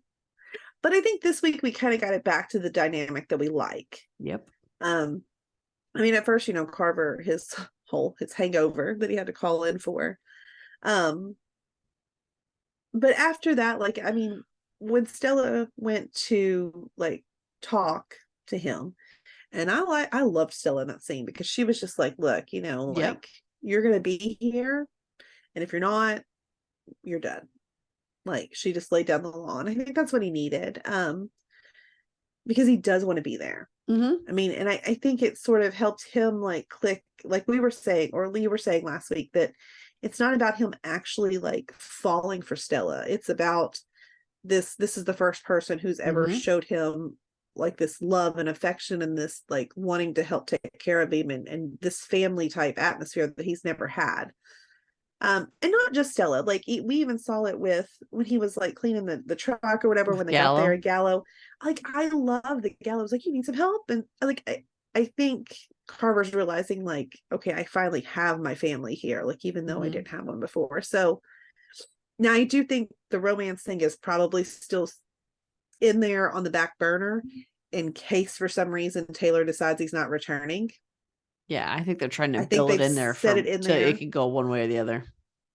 But I think this week we kind of got it back to the dynamic that we like. Yep. I mean, at first, Carver, his hangover that he had to call in for. But after that, like, I mean, when Stella went to like talk to him, and I loved Stella in that scene because she was just like, look, you know, Yep. like you're gonna be here, and if you're not, you're dead. Like she just laid down the law, and I think that's what he needed, because he does want to be there. Mm-hmm. I mean, and I think it sort of helped him like click, like we were saying, or Lee were saying last week, that it's not about him actually like falling for Stella. It's about this is the first person who's ever Mm-hmm. showed him like this love and affection and this like wanting to help take care of him, and this family type atmosphere that he's never had. And not just Stella, like we even saw it with when he was like cleaning the truck or whatever, when they got there Gallo. at Gallo. Like I love that Gallo was like, you need some help. And like I think Carver's realizing like, okay, I finally have my family here, like even though I Mm-hmm. didn't have one before. So now I do think the romance thing is probably still in there on the back burner in case for some reason Taylor decides he's not returning. Yeah, I think they're trying to I think build it they've in there set it in so it there. could go one way or the other.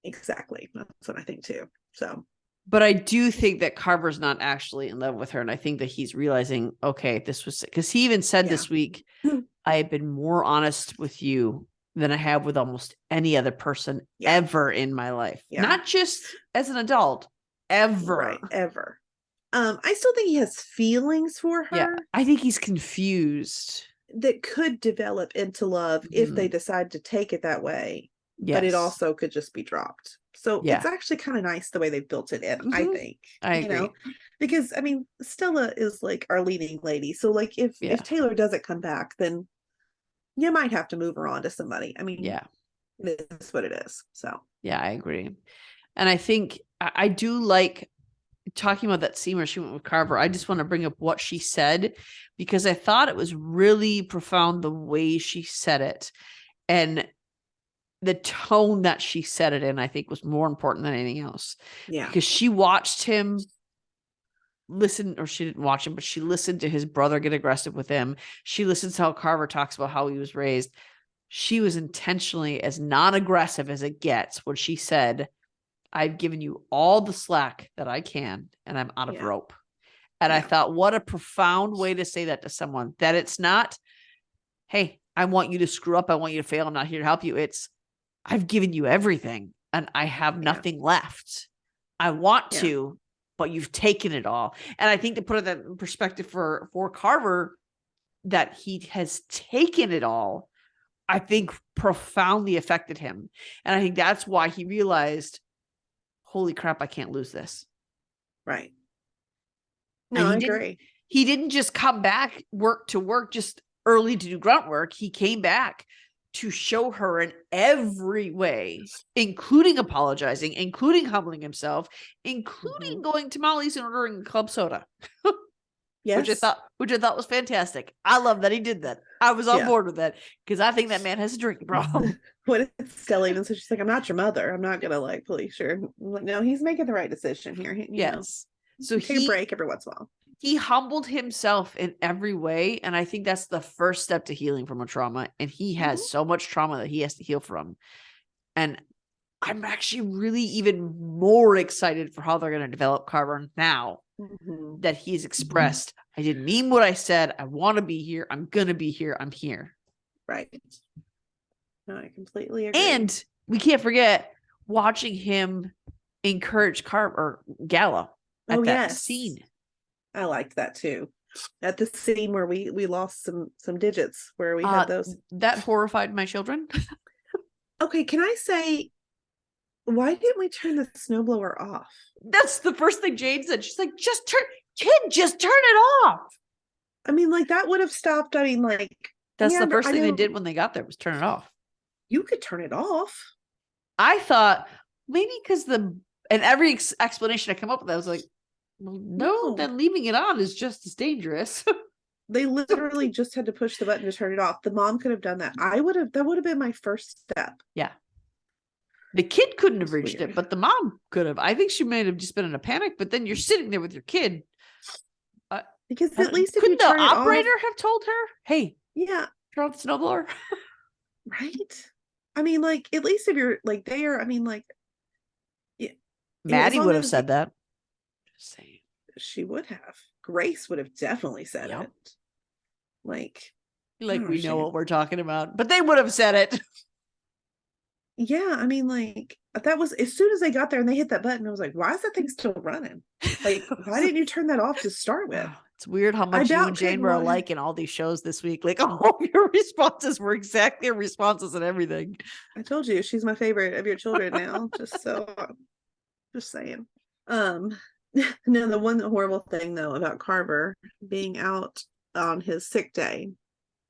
Exactly. That's what I think too. So, But I do think that Carver's not actually in love with her. And I think that he's realizing, okay, this was because he even said yeah. this week, I have been more honest with you than I have with almost any other person Yeah. ever in my life. Yeah. Not just as an adult, ever. Right. Ever. I still think he has feelings for her. Yeah. I think he's confused. That could develop into love if they decide to take it that way. Yes. But it also could just be dropped. So Yeah. it's actually kind of nice the way they've built it in, I think. I agree. Because I mean, Stella is like our leading lady. So like if Taylor doesn't come back, then you might have to move her on to somebody. I mean, yeah, it's what it is. So yeah, I agree. And I think I do like talking about that scene where she went with Carver. I just want to bring up what she said because I thought it was really profound the way she said it. And the tone that she said it in, I think, was more important than anything else. Yeah. Because she watched him listen, or she didn't watch him, but she listened to his brother get aggressive with him. She listens to how Carver talks about how he was raised. She was intentionally as non-aggressive as it gets when she said, I've given you all the slack that I can, and I'm out of rope. And I thought, what a profound way to say that to someone, that it's not, hey, I want you to screw up. I want you to fail. I'm not here to help you. It's, I've given you everything and I have nothing left. I want to, but you've taken it all. And I think to put that in perspective for Carver, that he has taken it all, I think profoundly affected him. And I think that's why he realized, holy crap, I can't lose this. Right. No, I agree. He didn't just come back to work just early to do grunt work. He came back to show her in every way, including apologizing, including humbling himself, including going to Molly's and ordering club soda. Yes. Which I thought was fantastic. I love that he did that. I was on board with that because I think that man has a drinking problem. What Stella even said, she's like, I'm not your mother. I'm not gonna like police you. No, he's making the right decision here. Yes. So take a break every once in a while. He humbled himself in every way. And I think that's the first step to healing from a trauma. And he has so much trauma that he has to heal from. And I'm actually really even more excited for how they're going to develop Carver now that he's expressed. I didn't mean what I said. I want to be here. I'm going to be here. I'm here. Right. No, I completely agree. And we can't forget watching him encourage Carver or Gallo at that scene. I liked that too. At the scene where we lost some digits, where we had those. That horrified my children. Okay, can I say, why didn't we turn the snowblower off? That's the first thing Jane said. She's like, just turn it off. I mean, like that would have stopped. I mean, like that's the first thing they did when they got there was turn it off. You could turn it off. I thought maybe because every explanation I come up with, I was like, well, no, then leaving it on is just as dangerous. They literally just had to push the button to turn it off. The mom could have done that. That would have been my first step. Yeah. The kid couldn't have reached it, but the mom could have. I think she may have just been in a panic, but then you're sitting there with your kid. Because at least if couldn't you turn the operator off, have told her, hey, turn off the snowblower? Right. I mean, like, at least if you're like there, I mean, like, Maddie would have said that. Just saying. she would have. Grace would have definitely said Yep. it. Like, Like oh we know shit. what we're talking about, but they would have said it. Yeah, I mean, like that was as soon as they got there and they hit that button, I was like, why is that thing still running? Like, why didn't you turn that off to start with? It's weird how I much you and about Jane couldn't were watch. alike in all these shows this week. Like all of your responses were exactly your responses and everything. I told you she's my favorite of your children now. Just saying. Um, no, the one horrible thing though about Carver being out on his sick day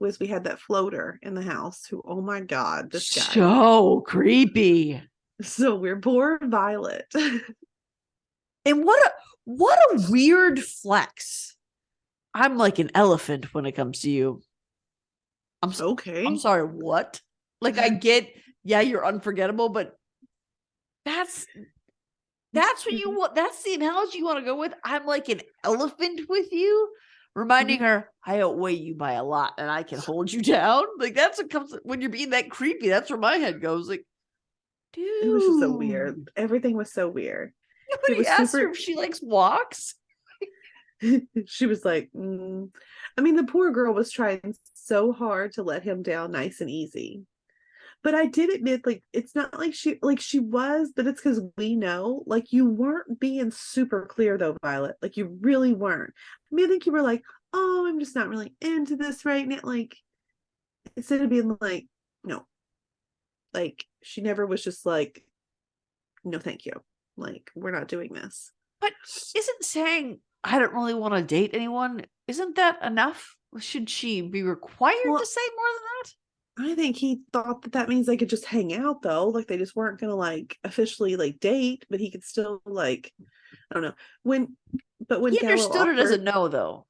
was we had that floater in the house who, oh my God, this guy. So creepy. So we're poor Violet. And what a weird flex. I'm like an elephant when it comes to you. Okay. I'm sorry, what? Like I get, yeah, you're unforgettable, but that's what you want. That's the analogy you want to go with. I'm like an elephant with you, reminding her I outweigh you by a lot and I can hold you down. Like that's what comes when you're being that creepy. That's where my head goes. Like, dude, it was just so weird. Everything was so weird. Nobody asked her if she likes walks. She was like, I mean, the poor girl was trying so hard to let him down nice and easy. But I did admit, like, it's not like she was, but it's because we know, like, you weren't being super clear though, Violet. Like, you really weren't. I mean, I think you were like, oh, I'm just not really into this right now. Like, instead of being like, no, like, she never was just like, no, thank you. Like, we're not doing this. But isn't saying I don't really want to date anyone, isn't that enough? Should she be required to say more than that? I think he thought that means they could just hang out though. Like they just weren't gonna like officially like date, but he could still like, I don't know. When He Gallo understood offered, it as a no though.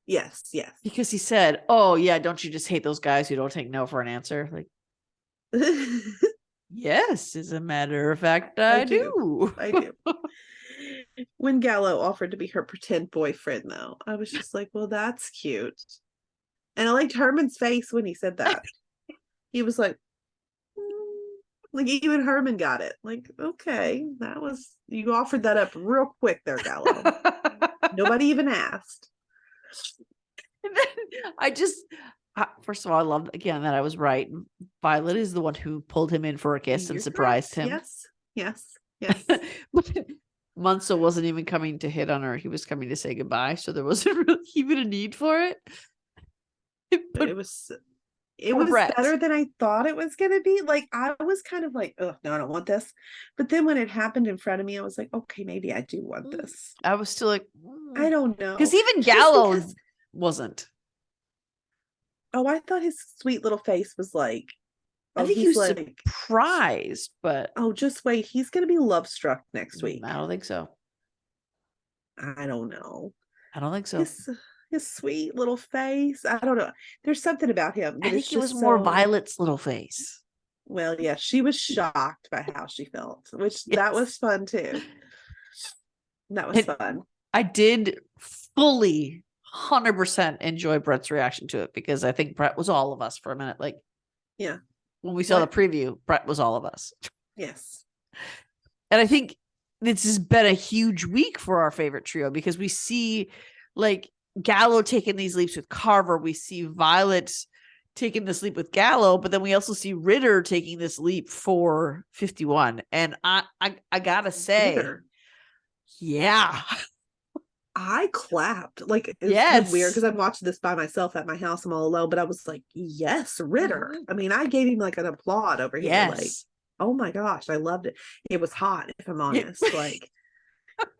Yes. Because he said, oh yeah, don't you just hate those guys who don't take no for an answer? Like, yes, as a matter of fact, I do. I do. When Gallo offered to be her pretend boyfriend though, I was just like, well, that's cute. And I liked Herman's face when he said that. He was like even Herman got it. Like, okay, you offered that up real quick there, Gallo. Nobody even asked. And then first of all, I love again that I was right. Violet is the one who pulled him in for a kiss and surprised him. Yes. But Munsell wasn't even coming to hit on her. He was coming to say goodbye. So there wasn't really even a need for it. But it was better than I thought it was going to be. Like, I was kind of like, oh, no, I don't want this. But then when it happened in front of me, I was like, okay, maybe I do want this. I was still like, I don't know. Because even Gallo wasn't. Oh, I thought his sweet little face was like, I think he was like, surprised, but oh, just wait. He's going to be love struck next week. I don't think so. I don't know. I don't think so. His sweet little face. I don't know. There's something about him. I think it was more Violet's little face. Well, yeah, she was shocked by how she felt, which that was fun too. That was fun. I did fully 100% enjoy Brett's reaction to it because I think Brett was all of us for a minute. Like, yeah, when we saw the preview, Brett was all of us. Yes. And I think this has been a huge week for our favorite trio because we see like Gallo taking these leaps with Carver. We see Violet taking this leap with Gallo, but then we also see Ritter taking this leap for 51. And I gotta say, Ritter. Yeah. I clapped. Like, it's weird because I'm watching this by myself at my house. I'm all alone, but I was like, yes, Ritter. I mean, I gave him like an applaud over here. Yes. Like, oh my gosh, I loved it. It was hot, if I'm honest. Like,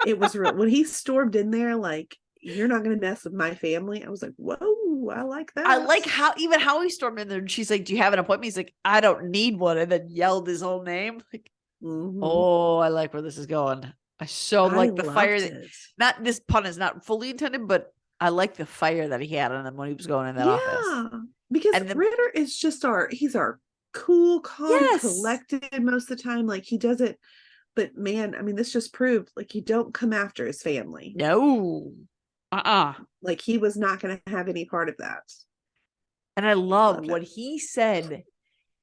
it was real. When he stormed in there, like, you're not going to mess with my family. I was like, whoa, I like that. I like how he stormed in there and she's like, do you have an appointment? He's like, I don't need one. And then yelled his whole name. Like, oh, I like where this is going. I like the fire. Not this pun is not fully intended, but I like the fire that he had on him when he was going in that office. Yeah, because Ritter is just he's our cool, calm, collected most of the time. Like he does it, but man, I mean, this just proved like you don't come after his family. No. Like he was not going to have any part of that. And I love what he said.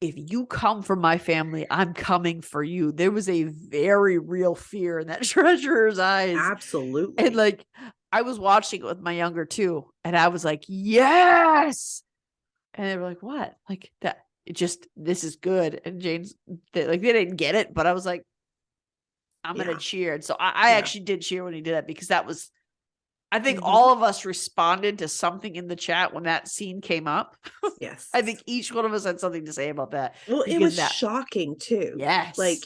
If you come for my family, I'm coming for you. There was a very real fear in that treasurer's eyes. Absolutely. And like, I was watching it with my younger two, and I was like, yes. And they were like, what? Like that, it just, this is good. And Jane's, they didn't get it, but I was like, I'm going to cheer. And so I actually did cheer when he did that, because that was, I think all of us responded to something in the chat when that scene came up. Yes. I think each one of us had something to say about that. Well, it was shocking too. Yes. Like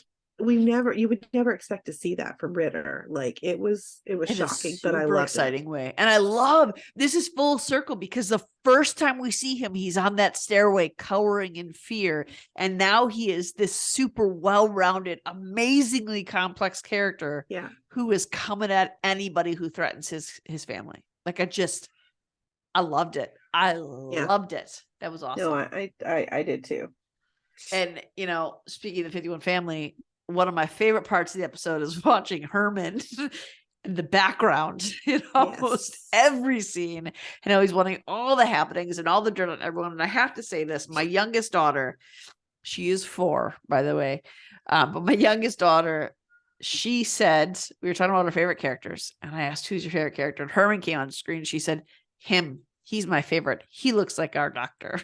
you would never expect to see that from Ritter. Like it was shocking, but I loved exciting way. And I love, this is full circle, because the first time we see him, he's on that stairway cowering in fear. And now he is this super well-rounded, amazingly complex character who is coming at anybody who threatens his family. Like I loved it. I loved it. That was awesome. No, I did too. And, you know, speaking of the 51 family, one of my favorite parts of the episode is watching Herman in the background in almost every scene. And he's wanting all the happenings and all the dirt on everyone. And I have to say this, my youngest daughter, she is 4, by the way. But my youngest daughter, she said, we were talking about her favorite characters. And I asked, who's your favorite character? And Herman came on screen. She said, him. He's my favorite. He looks like our doctor.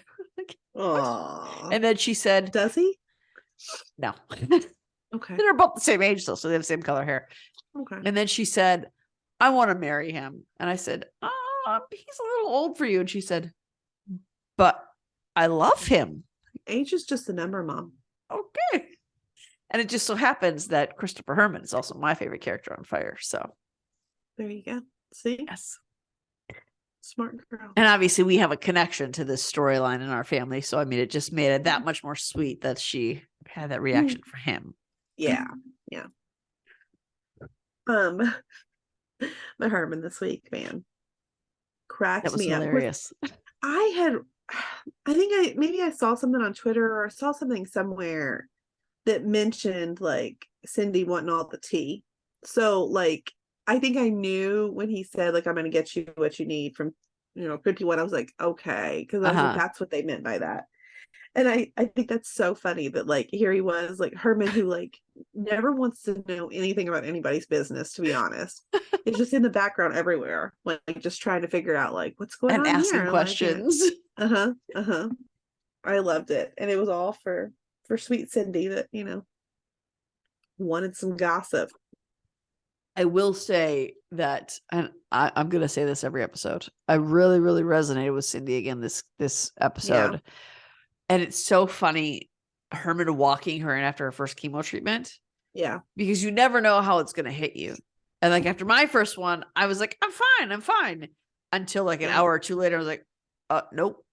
Aww. And then she said, does he? No. Okay. They're both the same age though, so they have the same color hair. Okay. And then she said, I want to marry him. And I said, he's a little old for you. And she said, but I love him. Age is just a number, Mom. Okay. And it just so happens that Christopher Herman is also my favorite character on Fire. So there you go. See? Yes. Smart girl. And obviously we have a connection to this storyline in our family. So I mean, it just made it that much more sweet that she had that reaction for him. Yeah. Yeah. My Herman this week, man, cracked me up. Hilarious. I think maybe I saw something on Twitter or saw something somewhere that mentioned like Cindy wanting all the tea. So like, I think I knew when he said like, I'm going to get you what you need from, 51. I was like, okay. Cause I was like, that's what they meant by that. And I think that's so funny that like, here he was like Herman, who like never wants to know anything about anybody's business, to be honest. It's just in the background everywhere, like just trying to figure out like what's going on and asking here. questions. Like, I loved it. And it was all for sweet Cindy that, wanted some gossip. I will say that, and I'm going to say this every episode, I really, really resonated with Cindy again this episode. Yeah. And it's so funny, Herman walking her in after her first chemo treatment. Yeah. Because you never know how it's going to hit you. And like after my first one, I was like, I'm fine. Until like an hour or two later, I was like, nope.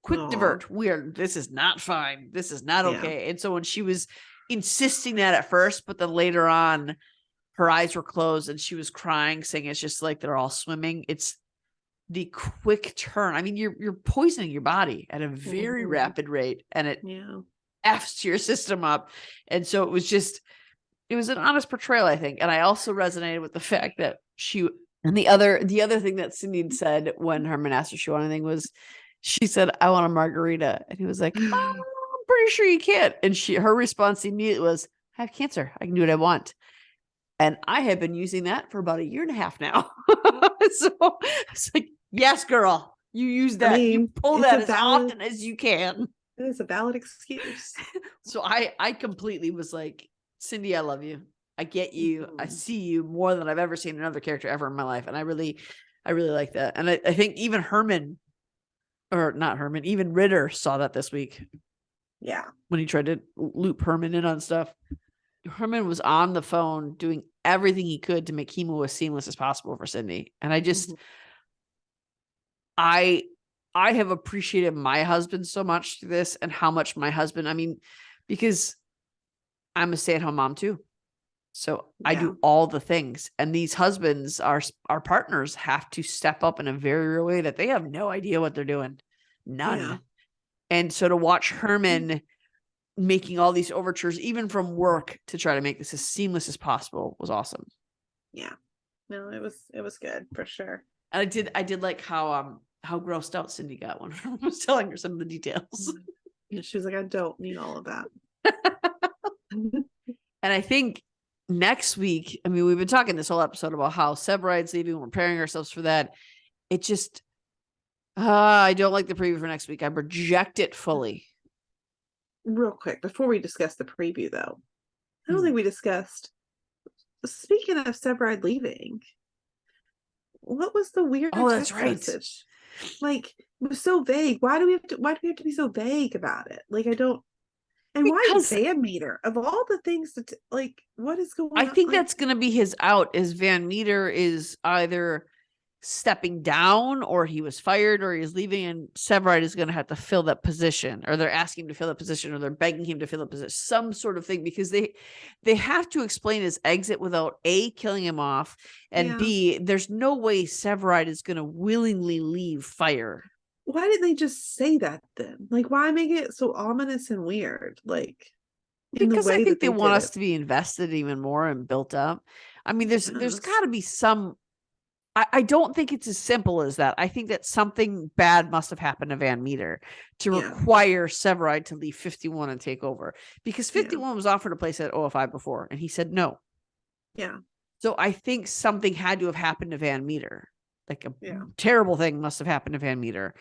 Quick divert. This is not fine. This is not okay. And so when she was insisting that at first, but then later on, her eyes were closed and she was crying, saying it's just like they're all swimming. It's the quick turn. I mean, you're poisoning your body at a very rapid rate, and it F's your system up. And so it was an honest portrayal, I think. And I also resonated with the fact that and the other thing that Cindy said when Herman asked her if she wanted anything was, she said, I want a margarita. And he was like, I'm pretty sure you can't. And her response immediately was, I have cancer. I can do what I want. And I have been using that for about 1.5 years now. So it's like, yes, girl, you use that. You pull that as often as you can. It is a valid excuse. So I completely was like, Cindy, I love you. I get you. I see you more than I've ever seen another character ever in my life. And I really like that. And I think even even Ritter saw that this week. Yeah. When he tried to loop Herman in on stuff. Herman was on the phone doing everything he could to make chemo as seamless as possible for Cindy. And I just, I have appreciated my husband so much through this, and how much my husband, I mean, because I'm a stay-at-home mom too. So I do all the things, and these husbands, our partners, have to step up in a very real way that they have no idea what they're doing. None. Yeah. And so to watch Herman making all these overtures, even from work, to try to make this as seamless as possible was awesome. Yeah. No, it was good for sure. And I did like how grossed out Cindy got when I was telling her some of the details. Yeah, she was like, I don't need all of that. And I think next week, I mean, we've been talking this whole episode about how Severide's leaving. We're preparing ourselves for that. It just, I don't like the preview for next week. I reject it fully. Real quick, before we discuss the preview, though, I don't think we discussed. Speaking of Severide leaving, what was the weird that's text right. message? Like, it was so vague. Why do we have to be so vague about it? Like, I don't. And Because why Van Meter? Of all the things that, like, what is going on? I think like, that's going to be his out, is Van Meter is either stepping down or he was fired or he's leaving, and Severide is going to have to fill that position, or they're asking him to fill that position, or they're begging him to fill that position, some sort of thing, because they have to explain his exit without A, killing him off, and B, there's no way Severide is going to willingly leave fire. Why didn't they just say that then? Like, why make it so ominous and weird? Like, because I think they want us to be invested even more and built up. I mean, there's got to be some. I don't think it's as simple as that. I think that something bad must have happened to Van Meter to require Severide to leave 51 and take over, because 51 was offered a place at OFI before and he said no. Yeah. So I think something had to have happened to Van Meter. Like a terrible thing must have happened to Van Meter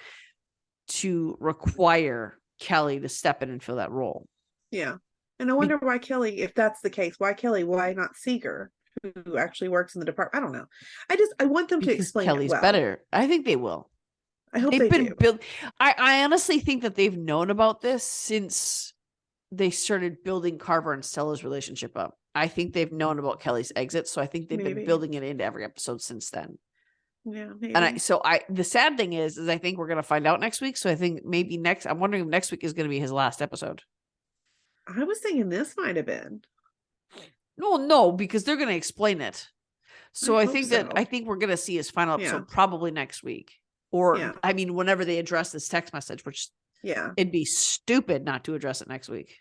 to require Kelly to step in and fill that role. Yeah. And I wonder why Kelly, if that's the case, why Kelly, why not Seeger, who actually works in the department? I don't know. I want them to explain Kelly's it well. better. I think they will. I hope they've been do. I honestly think that they've known about this since they started building Carver and Stella's relationship up. I think they've known about Kelly's exit, so I think they've been building it into every episode since then. Yeah. Maybe. And the sad thing is I think we're going to find out next week. So I think maybe I'm wondering if next week is going to be his last episode. I was thinking this might have been. No, because they're going to explain it. So I think so. I think we're going to see his final episode probably next week. Or, I mean, whenever they address this text message, which it'd be stupid not to address it next week.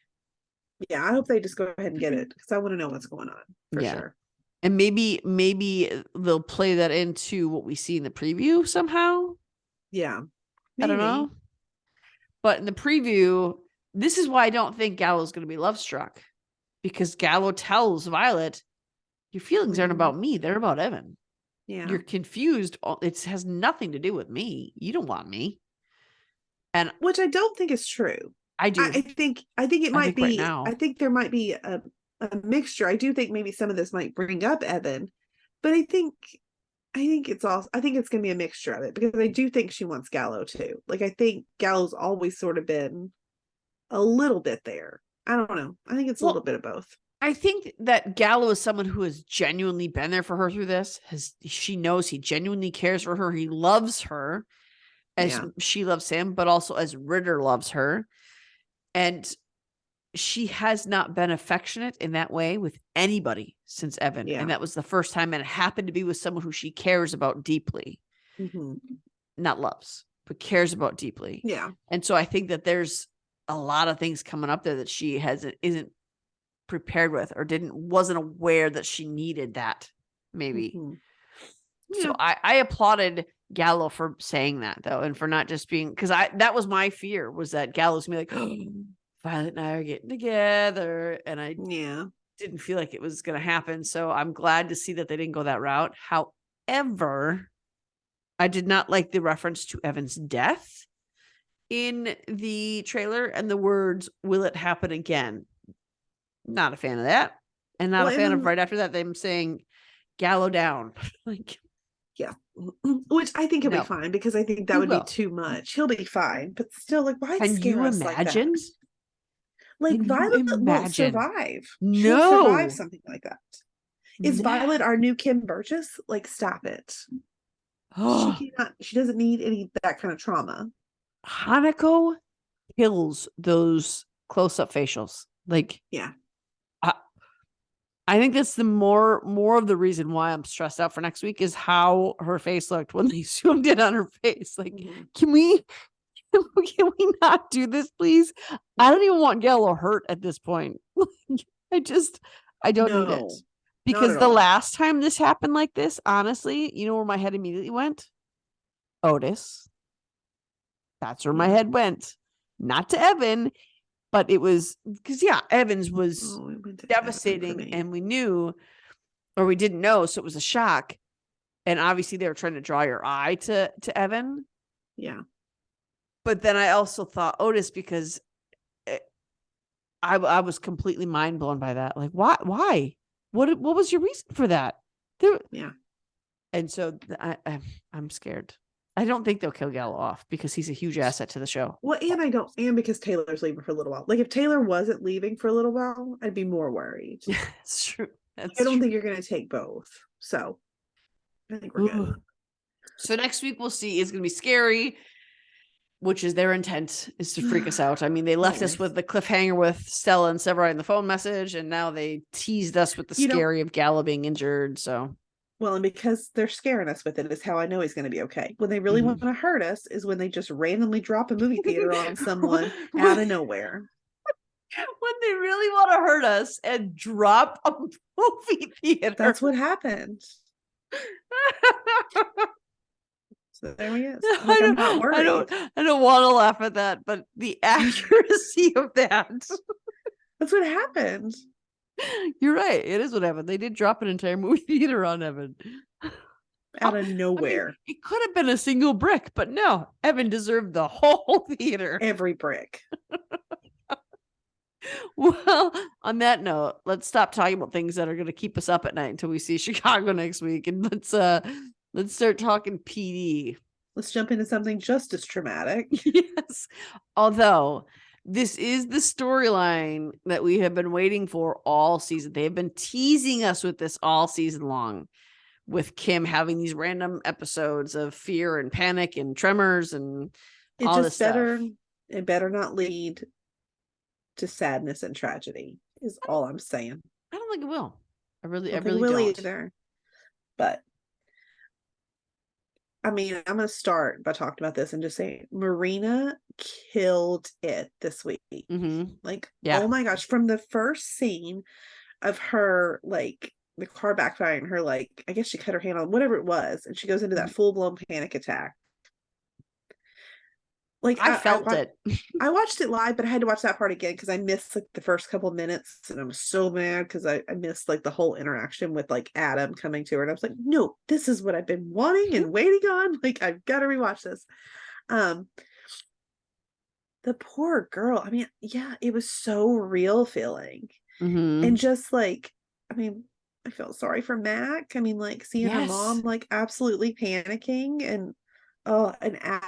Yeah, I hope they just go ahead and get it, because I want to know what's going on for sure. And maybe they'll play that into what we see in the preview somehow. Yeah. Maybe. I don't know. But in the preview, this is why I don't think Gallo's going to be love struck. Because Gallo tells Violet, your feelings aren't about me. They're about Evan. Yeah. You're confused. It has nothing to do with me. You don't want me. And which I don't think is true. I do. I think it might be. Right now. I think there might be a mixture. I do think maybe some of this might bring up Evan, but I think it's also, I think it's going to be a mixture of it, because I do think she wants Gallo too. Like, I think Gallo's always sort of been a little bit there. I don't know. I think it's a little bit of both. I think that Gallo is someone who has genuinely been there for her through this. She knows he genuinely cares for her. He loves her as she loves him, but also as Ritter loves her. And she has not been affectionate in that way with anybody since Evan. And that was the first time, and it happened to be with someone who she cares about deeply. Not loves, but cares about deeply. Yeah. And so I think that there's a lot of things coming up there that she isn't prepared with, or wasn't aware that she needed that, maybe. So I applauded Gallo for saying that, though, and for not just being, because that was my fear, was that Gallo's gonna be like, oh, Violet and I are getting together, and I didn't feel like it was gonna happen. So I'm glad to see that they didn't go that route. However, I did not like the reference to Evan's death in the trailer and the words, will it happen again? Not a fan of that. And not a fan of right after that them saying Gallo down. Like, which I think he'll be fine, because I think that would be too much. He'll be fine, but still, like, why scare us imagine? Like Violet won't survive. No. She'll survive something like that. Is Violet our new Kim Burgess? Like, stop it. She doesn't need that kind of trauma. Hanako kills those close-up facials. Like, I think that's the more of the reason why I'm stressed out for next week, is how her face looked when they zoomed in on her face. Like, can we not do this, please? I don't even want Gallo hurt at this point. I don't need it. Because the last time this happened like this, honestly, you know where my head immediately went? Otis. That's where my head went. Not to Evan, But it was because Evans was Oh, we went to Evan for devastating, me. and we knew, or we didn't know, so it was a shock. And obviously they were trying to draw your eye to Evan. Yeah. But then I also thought Otis, because I was completely mind blown by that. Like, why? What was your reason for that? Yeah. And so I'm scared. I don't think they'll kill Gallo off because he's a huge asset to the show. Well, and because Taylor's leaving for a little while. Like if Taylor wasn't leaving for a little while, I'd be more worried. It's true. I don't think you're going to take both. So I think we're good. So next week we'll see. It's going to be scary, which is their intent, is to freak us out. I mean, they left us with the cliffhanger with Stella and Severide in the phone message, and now they teased us with the scary of Gallo being injured. So, well, and because they're scaring us with it is how I know he's going to be okay. When they really want to hurt us is when they just randomly drop a movie theater on someone out of nowhere. When they really want to hurt us and drop a movie theater. That's what happened. So there we go. Like, I'm not worried. I don't want to laugh at that, but the accuracy of that. That's what happened. You're right. It is what happened. They did drop an entire movie theater on Evan. Out of nowhere. I mean, it could have been a single brick, but no, Evan deserved the whole theater. Every brick. Well, on that note, let's stop talking about things that are going to keep us up at night until we see Chicago next week, and let's start talking PD. Let's jump into something just as traumatic. Yes. Although this is the storyline that we have been waiting for all season. They have been teasing us with this all season long, with Kim having these random episodes of fear and panic and tremors and all this stuff. It better not lead to sadness and tragedy is all I'm saying. I don't think it will. I really will don't either. But I mean, I'm going to start by talking about this and just saying Marina killed it this week. Like, oh my gosh, from the first scene of her, like the car backfiring, her, like, I guess she cut her hand on whatever it was, and she goes into that full-blown panic attack. Like I felt it. I watched it live, but I had to watch that part again because I missed like the first couple minutes, and I'm so mad because I missed like the whole interaction with like Adam coming to her, and I was like, no, this is what I've been wanting and waiting on. Like, I've got to rewatch this. The poor girl. I mean, yeah, it was so real feeling, and just like, I mean, I felt sorry for Mac. I mean, like seeing her mom like absolutely panicking, and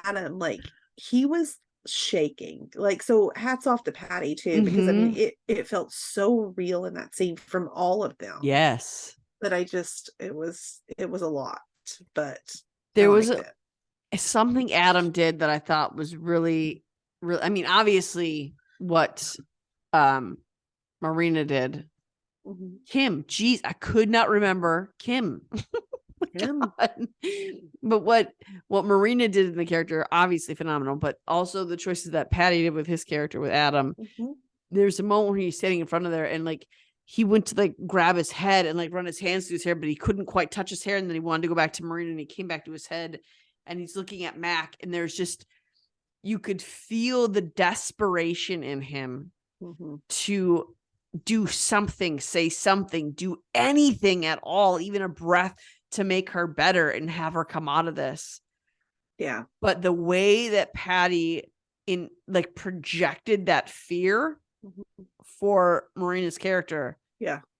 Adam, like, he was shaking. Like, so hats off to Patty too, because I mean it felt so real in that scene from all of them. Yes. That it was a lot, but there was something Adam did that I thought was really, really, I mean, obviously what Marina did. Kim, geez, I could not remember Kim. But what Marina did in the character, obviously phenomenal, but also the choices that Patty did with his character with Adam. There's a moment where he's standing in front of there, and like he went to like grab his head and like run his hands through his hair, but he couldn't quite touch his hair, and then he wanted to go back to Marina, and he came back to his head, and he's looking at Mac, and there's just, you could feel the desperation in him to do something, say something, do anything at all, even a breath, to make her better and have her come out of this. Yeah. But the way that Patty projected that fear for Marina's character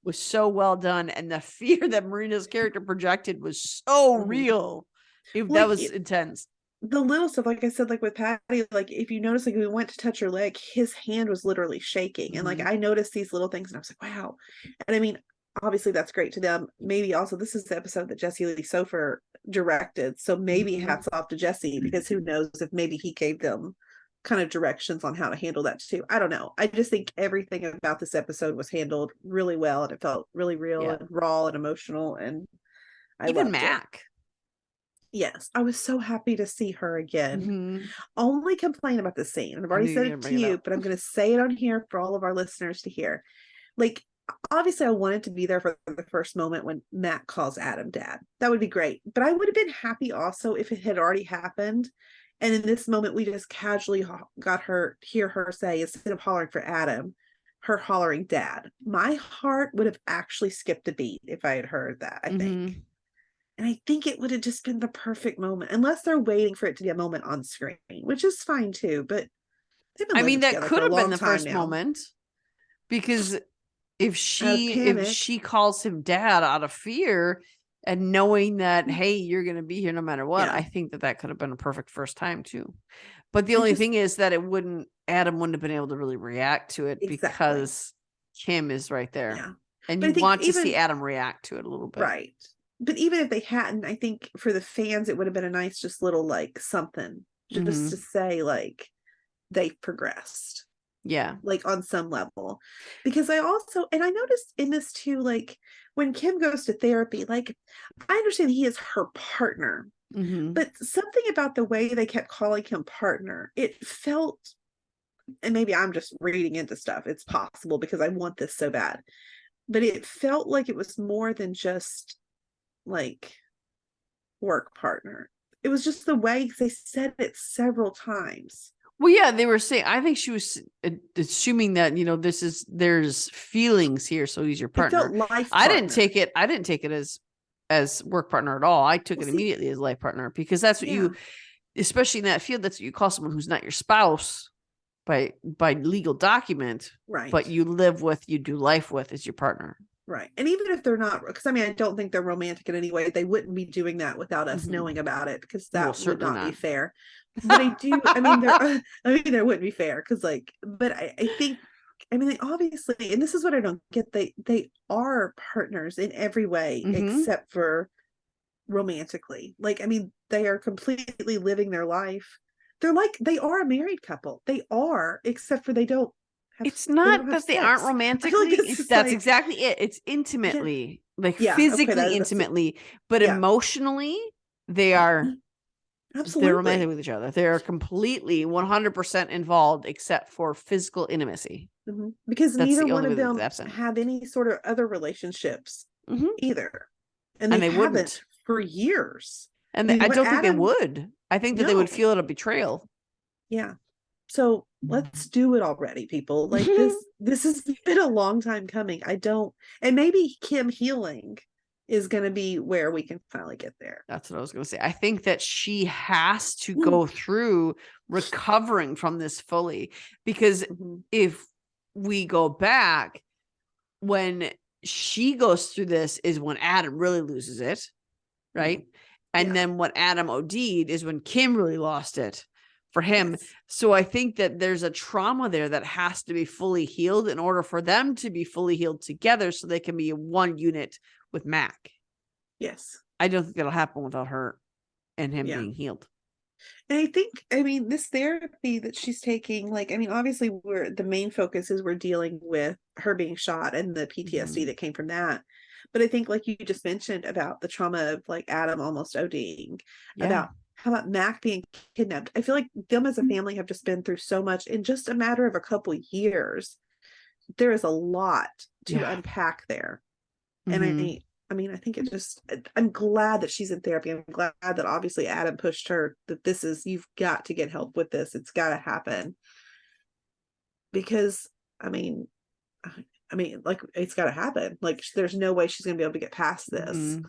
was so well done. And the fear that Marina's character projected was so real. That was intense. The little stuff, like I said, like with Patty, like if you notice, like we went to touch her leg, his hand was literally shaking. And like I noticed these little things and I was like, wow. And I mean, obviously that's great to them. Maybe also this is the episode that Jesse Lee Sofer directed, so maybe hats off to Jesse, because who knows if maybe he gave them kind of directions on how to handle that too. I don't know. I just think everything about this episode was handled really well, and it felt really real and raw and emotional, and I even Mac it. Yes, I was so happy to see her again. Only complain about the scene, and I've already said it to you, but I'm going to say it on here for all of our listeners to hear. Like, obviously I wanted to be there for the first moment when Matt calls Adam dad. That would be great. But I would have been happy also if it had already happened And in this moment, we just casually got her, hear her say, instead of hollering for Adam, her hollering dad. My heart would have actually skipped a beat if I had heard that, I think. And I think it would have just been the perfect moment, unless they're waiting for it to be a moment on screen, which is fine too. But they've been I living mean, that together for could a have been long the time first now. moment, because if Out of panic. she calls him dad out of fear and knowing that, hey, you're going to be here no matter what, Yeah. I think that could have been a perfect first time too. But the I only just- thing is that Adam wouldn't have been able to really react to it Exactly. because Kim is right there. Yeah. And But you I think want to even- see Adam react to it a little bit. Right. But even if they hadn't, I think for the fans, it would have been a nice, just little like something, just to say like they've progressed. Yeah. Like on some level. Because I also, and I noticed in this too, like when Kim goes to therapy, like I understand he is her partner, but something about the way they kept calling him partner, it felt, and maybe I'm just reading into stuff, it's possible because I want this so bad, but it felt like it was more than just like work partner. It was just the way they said it several times. Well, yeah, they were saying, I think she was assuming that, there's feelings here. So he's your It partner. felt life I partner. didn't take it as work partner at all. I took it immediately as life partner, because that's what you, especially in that field, that's what you call someone who's not your spouse by legal document, right? But you live with, you do life with, is your partner. Right. And even if they're not, because I mean, I don't think they're romantic in any way. They wouldn't be doing that without us knowing about it, because that would not be fair. But I do, I mean, there wouldn't be fair, because like, but I think, I mean, they obviously, and this is what I don't get, they are partners in every way except for romantically. Like, I mean, they are completely living their life. They are a married couple. They are, except for they don't. It's not that they aren't romantically. That's exactly it. It's intimately, physically intimately, but emotionally, they are absolutely, they're romantic with each other. They are completely 100% involved, except for physical intimacy. Because neither one of them have any sort of other relationships either, and they haven't wouldn't for years. And I don't think they would. I think that they would feel it a betrayal. Yeah. So let's do it already, people. Like this has been a long time coming. And maybe Kim healing is going to be where we can finally get there. That's what I was going to say. I think that she has to go through recovering from this fully, because if we go back, when she goes through this is when Adam really loses it. Right. And then when Adam OD'd is when Kim really lost it for him. Yes. So I think that there's a trauma there that has to be fully healed in order for them to be fully healed together, so they can be one unit with Mac. Yes. I don't think that'll happen without her and him being healed. And I think, I mean, this therapy that she's taking, like, I mean, obviously the main focus is we're dealing with her being shot and the PTSD that came from that. But I think, like you just mentioned about the trauma of like Adam almost ODing, about how about Mac being kidnapped. I feel like them as a family have just been through so much in just a matter of a couple years. There is a lot to unpack there. And I mean, I think I'm glad that she's in therapy. I'm glad that obviously Adam pushed her, that you've got to get help with this. It's got to happen. Because, I mean, like, it's got to happen. Like, there's no way she's going to be able to get past this.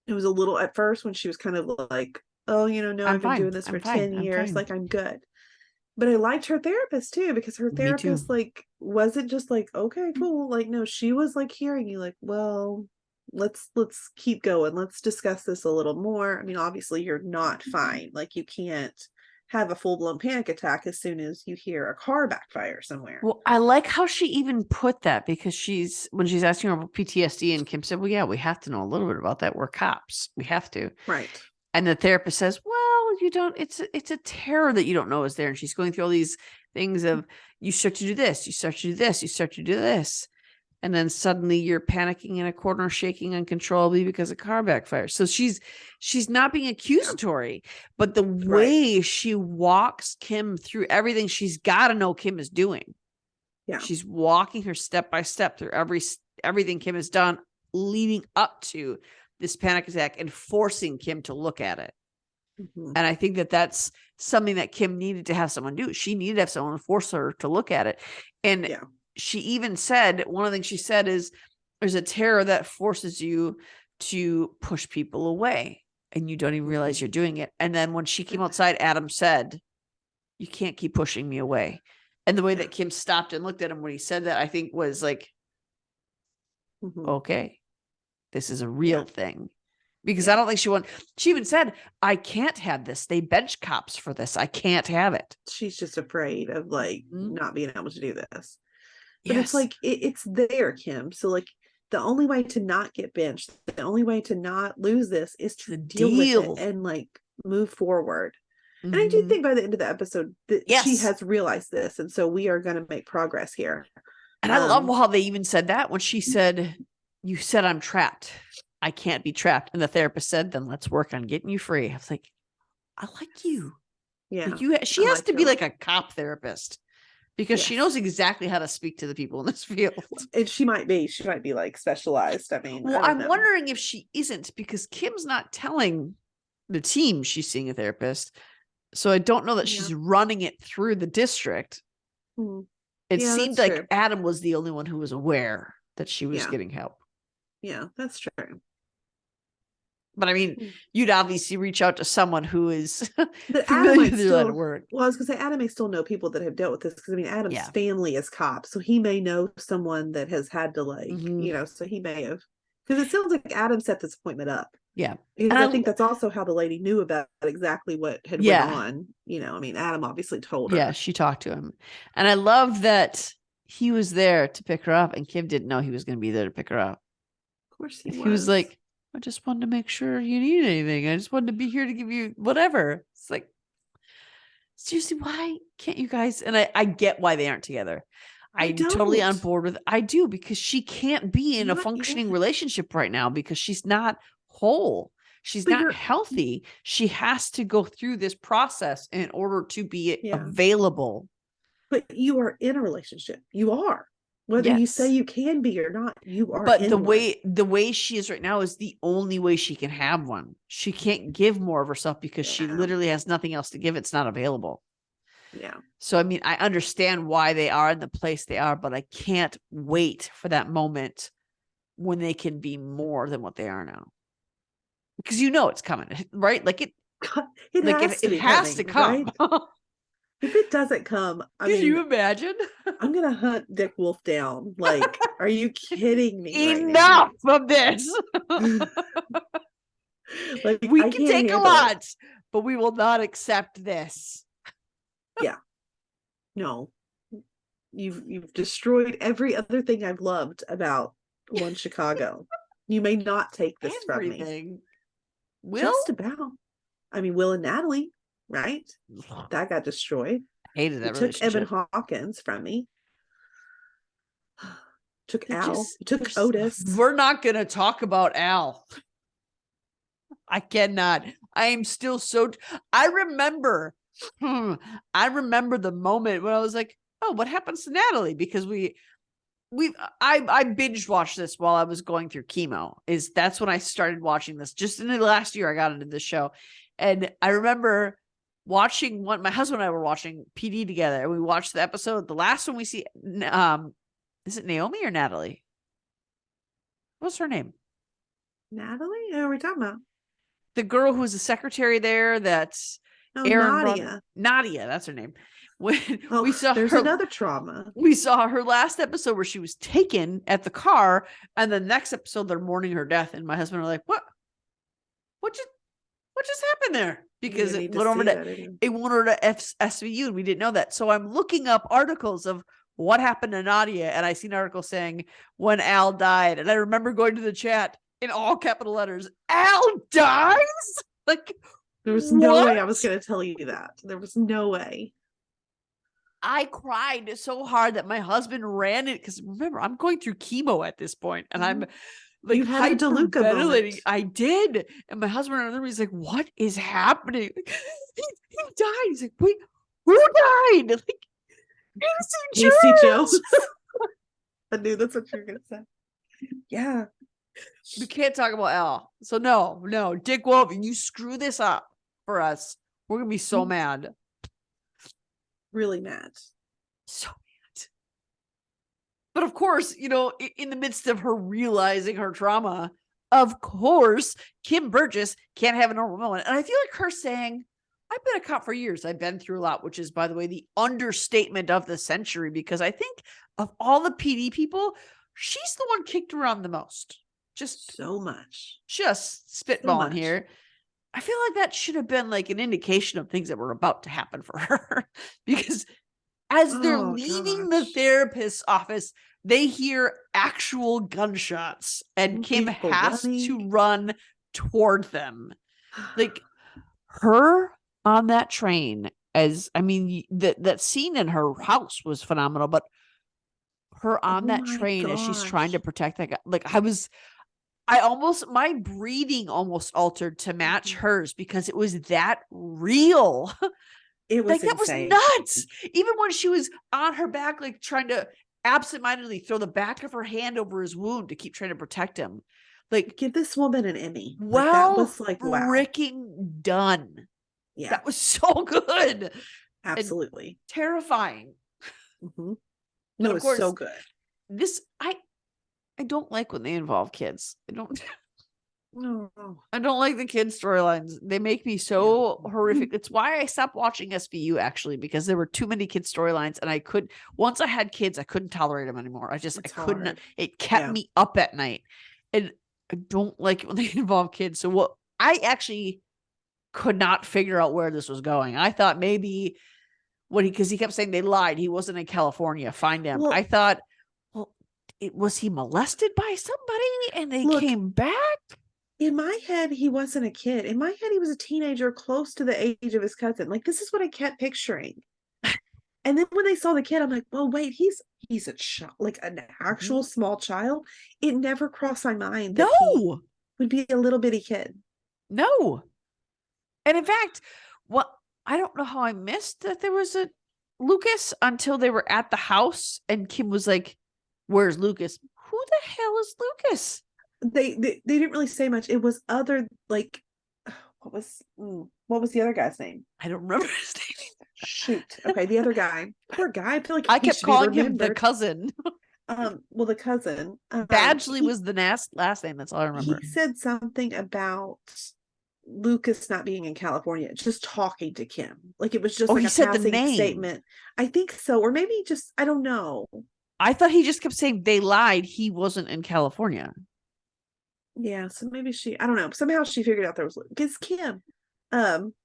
It was a little at first when she was kind of like, oh, no, I've been doing this for 10 years. Like, I'm good. But I liked her therapist too, because her therapist like wasn't just like, okay, cool. Like, no, she was like hearing you like, well, let's keep going. Let's discuss this a little more. I mean, obviously you're not fine. Like, you can't have a full-blown panic attack as soon as you hear a car backfire somewhere. Well, I like how she even put that, because when she's asking her about PTSD, and Kim said, well, yeah, we have to know a little bit about that. We're cops. We have to. Right. And the therapist says, well, you don't, it's a terror that you don't know is there. And she's going through all these things of, you start to do this, you start to do this, you start to do this. And then suddenly you're panicking in a corner, shaking uncontrollably because a car backfires. So she's not being accusatory, but the way she walks Kim through everything, she's got to know Kim is doing. Yeah. She's walking her step by step through everything Kim has done leading up to this panic attack and forcing Kim to look at it. Mhm. And I think that that's something that Kim needed to have someone do. She needed to have someone force her to look at it. And Yeah. she even said, one of the things she said is, there's a terror that forces you to push people away and you don't even realize Mhm. you're doing it. And then when she came outside, Adam said, you can't keep pushing me away. And the way that Kim stopped and looked at him when he said that, I think was like, Mhm. okay, this is a real thing. Because Yeah. I don't think she even said, I can't have this. They bench cops for this. I can't have it. She's just afraid of like Mhm. not being able to do this. But it's Yes. like it's there, Kim. So like the only way to not get benched, the only way to not lose this is to The deal with it deal. and like move forward. And I do Mhm. think by the end of the episode that she Yes. has realized this, and so we are going to make progress here. And I love how they even said that when she said, you said I'm trapped. I can't be trapped. And the therapist said, then let's work on getting you free. I was like, I like you. Yeah, Like she I has like to her be a lot. like a cop therapist because she Yes. knows exactly how to speak to the people in this field. And she might be like specialized. I mean, Well, I don't I'm know. wondering if she isn't, because Kim's not telling the team she's seeing a therapist. So I don't know that Yeah. she's running it through the district. Mhm. It Yeah, seemed that's like true. Adam was the only one who was aware that she was Yeah. getting help. Yeah, that's true. But I mean, Mm. you'd obviously reach out to someone who is But Adam familiar might with your line of still, work. well, I was gonna say Adam may still know people that have dealt with this because I mean Adam's Yeah. family is cops, so he may know someone that has had to like, Mhm. so he may have, because it sounds like Adam set this appointment up. Yeah. Because And I think that's also how the lady knew about exactly what had went yeah. on. I mean, Adam obviously told Yeah, her. she talked to him. And I love that he was there to pick her up and Kim didn't know he was going to be there to pick her up. Of course he He was like, I just wanted to make sure you need anything. I just wanted to be here to give you whatever. It's like, seriously, why can't you guys? And I get why they aren't together. I I'm totally on don't. board with I do, because she can't be in a Not functioning yet. relationship right now because she's not whole. She's But not you're, healthy. She has to go through this process in order to be yeah. available. But you are in a relationship. You are. Whether you say Yes. you can be or not, you are But in one. the way she is right now is the only way she can have one. She can't give more of herself because she Yeah. literally has nothing else to give. It's not available. Yeah. So, I mean, I understand why they are in the place they are, but I can't wait for that moment when they can be more than what they are now. Because it's coming, right? Like it It has to come. right? If it doesn't come, I Can mean, you imagine? I'm gonna hunt Dick Wolf down. Like, are you kidding me right now? Enough of this. Like, We I can can't take a handle it. lot, but we will not accept this. Yeah. No. You've destroyed every other thing I've loved about One Chicago. You may not take this from me. Everything. Will? Just about. I mean, Will and Natalie, right? That got destroyed. Hated You that took Evan relationship. Hawkins from me. Took They're Al. You took Otis. We're not going to talk about Al. I cannot. I am still so. I remember the moment when I was like, "Oh, what happens to Natalie?" Because I binge watched this while I was going through chemo. That's when I started watching this. Just in the last year, I got into this show, and I remember watching one. My husband and I were watching PD together, and we watched the episode. The last one we see, is it Naomi or Natalie? What's her name? Natalie? Who are we talking about? The girl who was the secretary there. That's Oh, Aaron Nadia. Nadia, that's her name. When Oh, we saw there's her, another trauma. we saw her last episode where she was taken at the car, and the next episode they're mourning her death. And my husband are like, what just happened there? Because it went over to SVU, and we didn't know that. So I'm looking up articles of what happened to Nadia, and I see an article saying when Al died, and I remember going to the chat in all capital letters, Al dies? Like, there was no way I was going to tell you that. There was no way. I cried so hard that my husband ran it, because remember, I'm going through chemo at this point, and I'm like, you had a DeLuca moment. I did. And my husband ran over, he's like, what is happening? Like, he died. He's like, wait, who died? Like, Casey Jones. I knew that's what you were going to say. Yeah. We can't talk about Al. So no, Dick Wolf, you screw this up for us. We're going to be so mad. Really mad. So mad. But of course, you know, in the midst of her realizing her trauma, of course, Kim Burgess can't have a normal moment. And I feel like her saying, I've been a cop for years. I've been through a lot, which is, by the way, the understatement of the century, because I think of all the PD people, she's the one kicked around the most. Just so much. Just spitballing here. I feel like that should have been like an indication of things that were about to happen for her. Because as they're leaving the therapist's office, they hear actual gunshots and Kim has to run toward them. Like her on that train, as I mean, that scene in her house was phenomenal, but her on that train as she's trying to protect that guy, like my breathing almost altered to match hers because it was that real. It was like insane. That was nuts. Even when she was on her back, like trying to absentmindedly throw the back of her hand over his wound to keep trying to protect him. Like, give this woman an Emmy. Well, like, that was like freaking done. Yeah, that was so good. Absolutely terrifying. Mm-hmm. No, it was so good. This I don't like when they involve kids. I don't like the kids storylines. They make me so horrific. It's why I stopped watching SVU, actually, because there were too many kids storylines, and once I had kids, I couldn't tolerate them anymore. I couldn't. Hard. It kept me up at night, and I don't like it when they involve kids. So what I actually could not figure out where this was going. I thought maybe because he kept saying they lied. He wasn't in California. Find him. Well, I thought, was he molested by somebody and they came back? In my head, he wasn't a kid. In my head, he was a teenager close to the age of his cousin. Like, this is what I kept picturing. And then when they saw the kid, I'm like, well, wait, he's a child, like an actual small child. It never crossed my mind that he would be a little bitty kid. No. And in fact, I don't know how I missed that there was a Lucas until they were at the house and Kim was like, where's Lucas? Who the hell is Lucas? They didn't really say much. It was other, like, what was the other guy's name? I don't remember his name. Shoot. Okay, the other guy. Poor guy. I feel like I kept calling him the cousin. Well, the cousin. Badgley was the last name. That's all I remember. He said something about Lucas not being in California, just talking to Kim. Like, it was just like a passing statement. I think so. Or maybe just, I don't know. I thought he just kept saying they lied. He wasn't in California. Yeah, so maybe I don't know. Somehow she figured out it's Kim.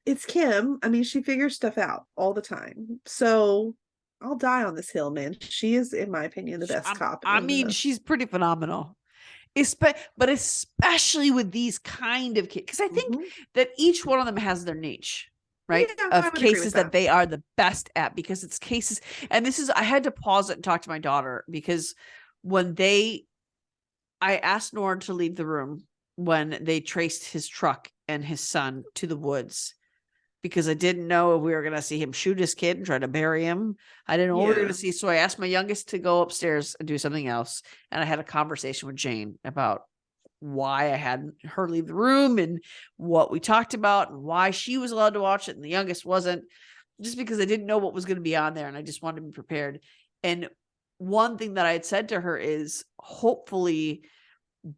It's Kim. I mean, she figures stuff out all the time. So I'll die on this hill, man. She is, in my opinion, the best cop. I mean, she's pretty phenomenal. But especially with these kind of kids, because I think that each one of them has their niche, right? Yeah, of cases that they are the best at, because it's cases. And I had to pause it and talk to my daughter, because I asked Nora to leave the room when they traced his truck and his son to the woods, because I didn't know if we were going to see him shoot his kid and try to bury him. I didn't know what we were going to see. So I asked my youngest to go upstairs and do something else. And I had a conversation with Jane about why I had her leave the room and what we talked about and why she was allowed to watch it and the youngest wasn't, just because I didn't know what was going to be on there. And I just wanted to be prepared. And one thing that I had said to her is, hopefully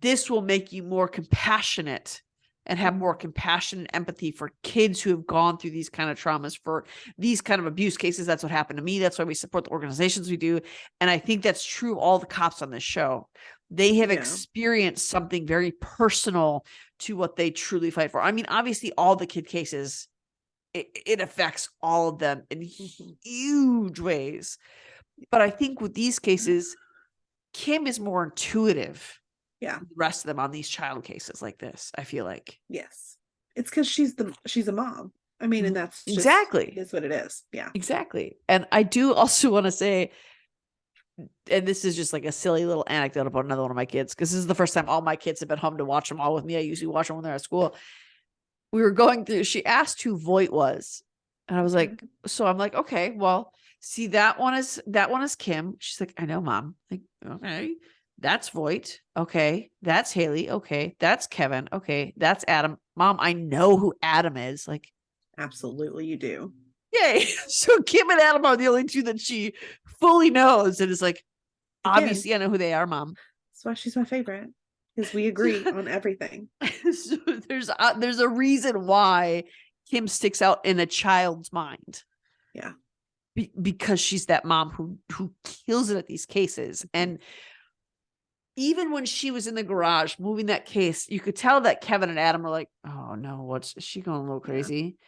this will make you more compassionate and have more compassion and empathy for kids who have gone through these kind of traumas, for these kind of abuse cases. That's what happened to me. That's why we support the organizations we do. And I think that's true of all the cops on this show. They have experienced something very personal to what they truly fight for. I mean, obviously all the kid cases, it affects all of them in huge ways. But I think with these cases, Kim is more intuitive. Yeah, the rest of them on these child cases like this, I feel like. Yes, it's because she's a mom. I mean, and that's just, exactly is what it is. Yeah, exactly. And I do also want to say, and this is just like a silly little anecdote about another one of my kids, because this is the first time all my kids have been home to watch them all with me. I usually watch them when they're at school. We were going through, she asked who Voight was, and I was like, so I'm like, okay, well, see, that one is Kim. She's like, I know, Mom. Like, okay. That's Voight. Okay. That's Haley. Okay. That's Kevin. Okay. That's Adam. Mom, I know who Adam is. Like, Absolutely, you do. Yay. So Kim and Adam are the only two that she fully knows. And it's like, Again, obviously, I know who they are, Mom. that's why she's my favorite, because we agree on everything. So there's a reason why Kim sticks out in a child's mind. Yeah. Because she's that mom who kills it at these cases. And even when she was in the garage moving that case, you could tell that Kevin and Adam are like, oh no, is she going a little crazy? Yeah.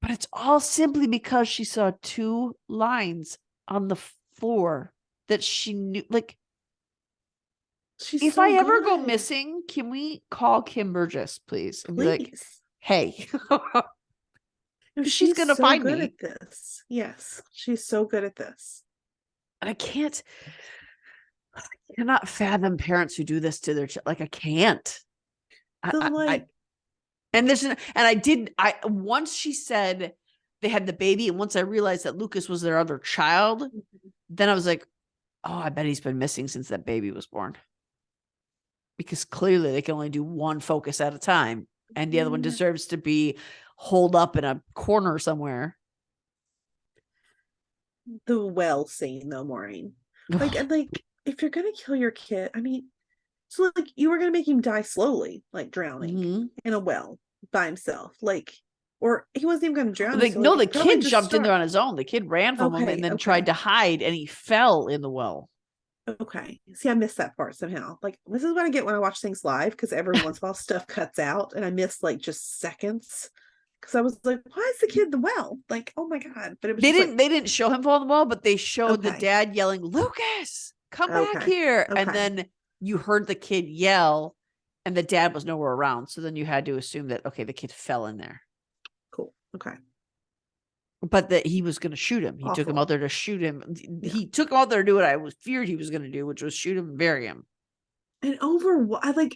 But it's all simply because she saw two lines on the floor that she knew. Like, if I ever go missing, can we call Kim Burgess, please? And be like, hey. She's gonna find me. At this. Yes, she's so good at this. And I cannot fathom parents who do this to their like I can't. Once she said they had the baby, and once I realized that Lucas was their other child, then I was like, oh, I bet he's been missing since that baby was born. Because clearly they can only do one focus at a time, and the other one deserves to be holed up in a corner somewhere. The well scene, though, Maureen. Like, and like, if you're gonna kill your kid, I mean, so like you were gonna make him die slowly, like drowning in a well by himself, like, or he wasn't even gonna drown. Like, no, the kid jumped in there on his own. The kid ran from him and then tried to hide, and he fell in the well. Okay. See, I missed that part somehow. Like, this is what I get when I watch things live, because every once in a while stuff cuts out and I miss like just seconds. Because I was like, why is the kid in the well? Like, oh my God. But it was they didn't show him fall in the well, but they showed the dad yelling, Lucas, come back here. Okay. And then you heard the kid yell and the dad was nowhere around. So then you had to assume that, okay, the kid fell in there. Cool. Okay. But that he was going to shoot him. He took him out there to shoot him. Yeah. He took him out there to do what I was feared he was going to do, which was shoot him and bury him. And I like,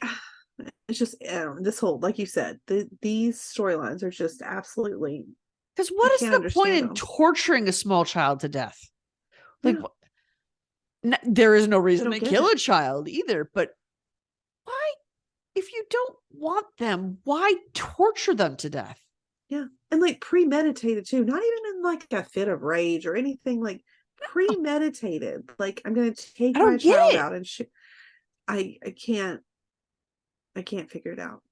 it's just this whole, like you said, these storylines are just absolutely. Because what is the point in torturing a small child to death? Like, there is no reason to kill a child either. But why, if you don't want them, why torture them to death? Yeah. And like premeditated too, not even in like a fit of rage or anything, like premeditated. Like, I'm going to take my child out and I can't figure it out.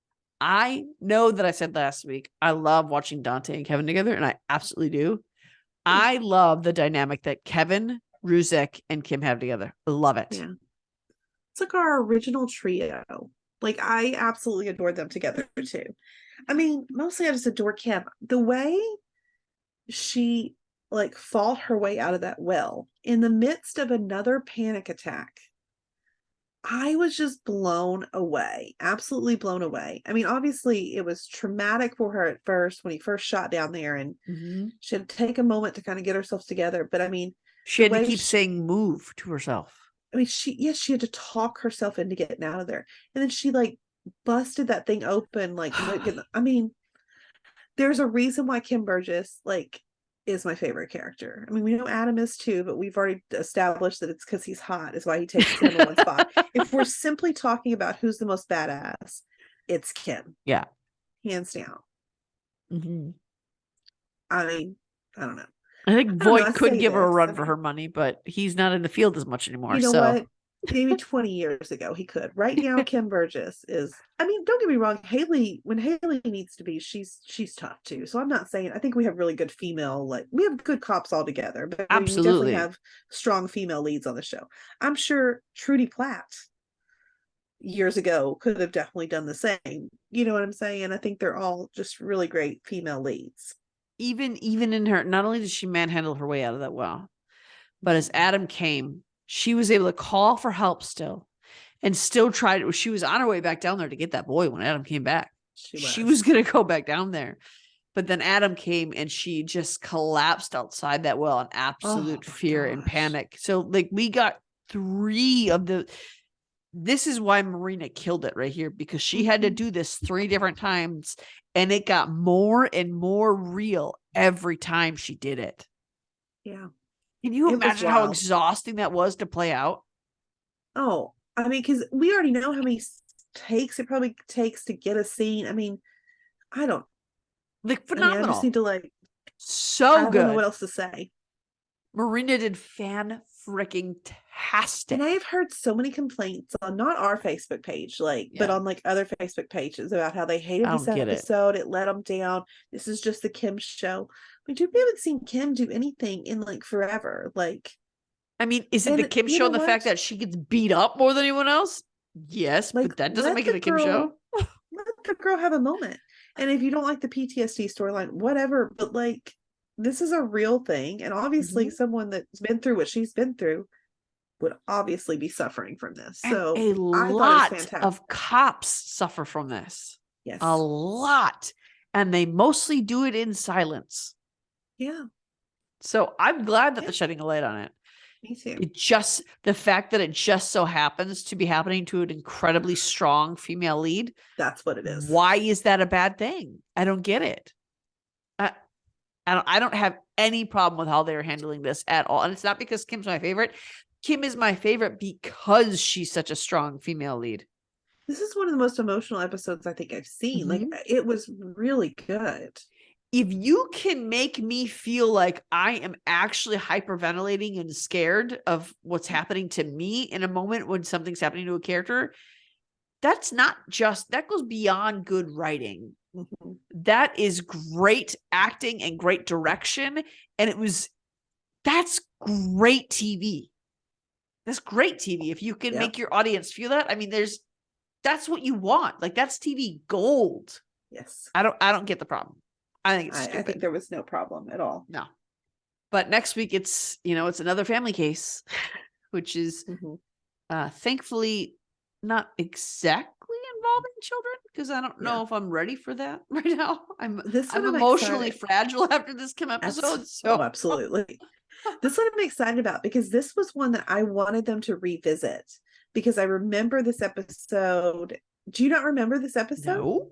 I know that I said last week, I love watching Dante and Kevin together, and I absolutely do. I love the dynamic that Kevin, Ruzek, and Kim have together. I love it. Yeah. It's like our original trio. Like, I absolutely adored them together too. I mean, mostly I just adore Kim. The way she like fought her way out of that well in the midst of another panic attack. I was just blown away, absolutely blown away. I mean, obviously it was traumatic for her at first when he first shot down there, and she had to take a moment to kind of get herself together. But I mean, she had to keep saying move to herself. I mean, she had to talk herself into getting out of there. And then she like busted that thing open. Like, I mean, there's a reason why Kim Burgess like is my favorite character. I mean, we know Adam is too, but we've already established that it's because he's hot is why he takes the number one spot. If we're simply talking about who's the most badass, it's Kim. Yeah. Hands down. I mean, I don't know. I think Voight could give her a run for her money, but he's not in the field as much anymore. You know what? Maybe 20 years ago he could. Right now, Kim Burgess is, I mean, don't get me wrong, when Haley needs to be, she's tough too. So I'm not saying, I think we have really good female, like we have good cops all together, but absolutely. We definitely have strong female leads on the show. I'm sure Trudy Platt years ago could have definitely done the same. You know what I'm saying? I think they're all just really great female leads. Even in her, not only did she manhandle her way out of that well, but as Adam came, she was able to call for help still and still tried. She was on her way back down there to get that boy when Adam came back. She was going to go back down there. But then Adam came and she just collapsed outside that well in absolute fear and panic. So like we got this is why Marina killed it right here, because she had to do this 3 different times and it got more and more real every time she did it. Yeah. Can you imagine how exhausting that was to play out? Oh, I mean, because we already know how many takes it probably takes to get a scene. I mean, I don't Like I mean, I just phenomenal. need to like, So I don't know good. what else to say. Marina did fan-freaking-tastic. And I have heard so many complaints on not our Facebook page, like, but Yeah. on like other Facebook pages about how they I hated this don't get it. episode. It let them down. This is just the Kim show. We haven't seen Kim do anything in like forever. Like, I mean, is it the and Kim you show know and the fact what? that she gets beat up more than anyone else? Yes, Like, but that doesn't let make it the a Kim show. girl, let the girl have a moment. And if you don't like the PTSD storyline, whatever, but like, this is a real thing. And obviously, Mhm. someone that's been through what she's been through would obviously be suffering from this. And So a I thought it was lot fantastic. of cops suffer from this. Yes. A lot. And they mostly do it in silence. Yeah. So I'm glad that Yeah. they're shedding a light on it. Me too. It just, the fact that it just so happens to be happening to an incredibly strong female lead. That's what it is. Why is that a bad thing? I don't get it. I don't have any problem with how they're handling this at all. And it's not because Kim's my favorite. Kim is my favorite because she's such a strong female lead. This is one of the most emotional episodes I think I've seen. Like, it was really good. If you can make me feel like I am actually hyperventilating and scared of what's happening to me in a moment when something's happening to a character, that's not just, that goes beyond good writing. Mhm. That is great acting and great direction. And that's great TV. That's great TV. If you can make your audience feel that, I mean, that's what you want. Like, that's TV gold. Yes. I don't get the problem. I think it's stupid. I think there was no problem at all. No. But next week it's another family case, which is thankfully not exactly involving children, because I don't know if I'm ready for that right now. I'm emotionally fragile after this Kim episode. So absolutely. This one I'm excited about because this was one that I wanted them to revisit, because I remember this episode. Do you not remember this episode? No.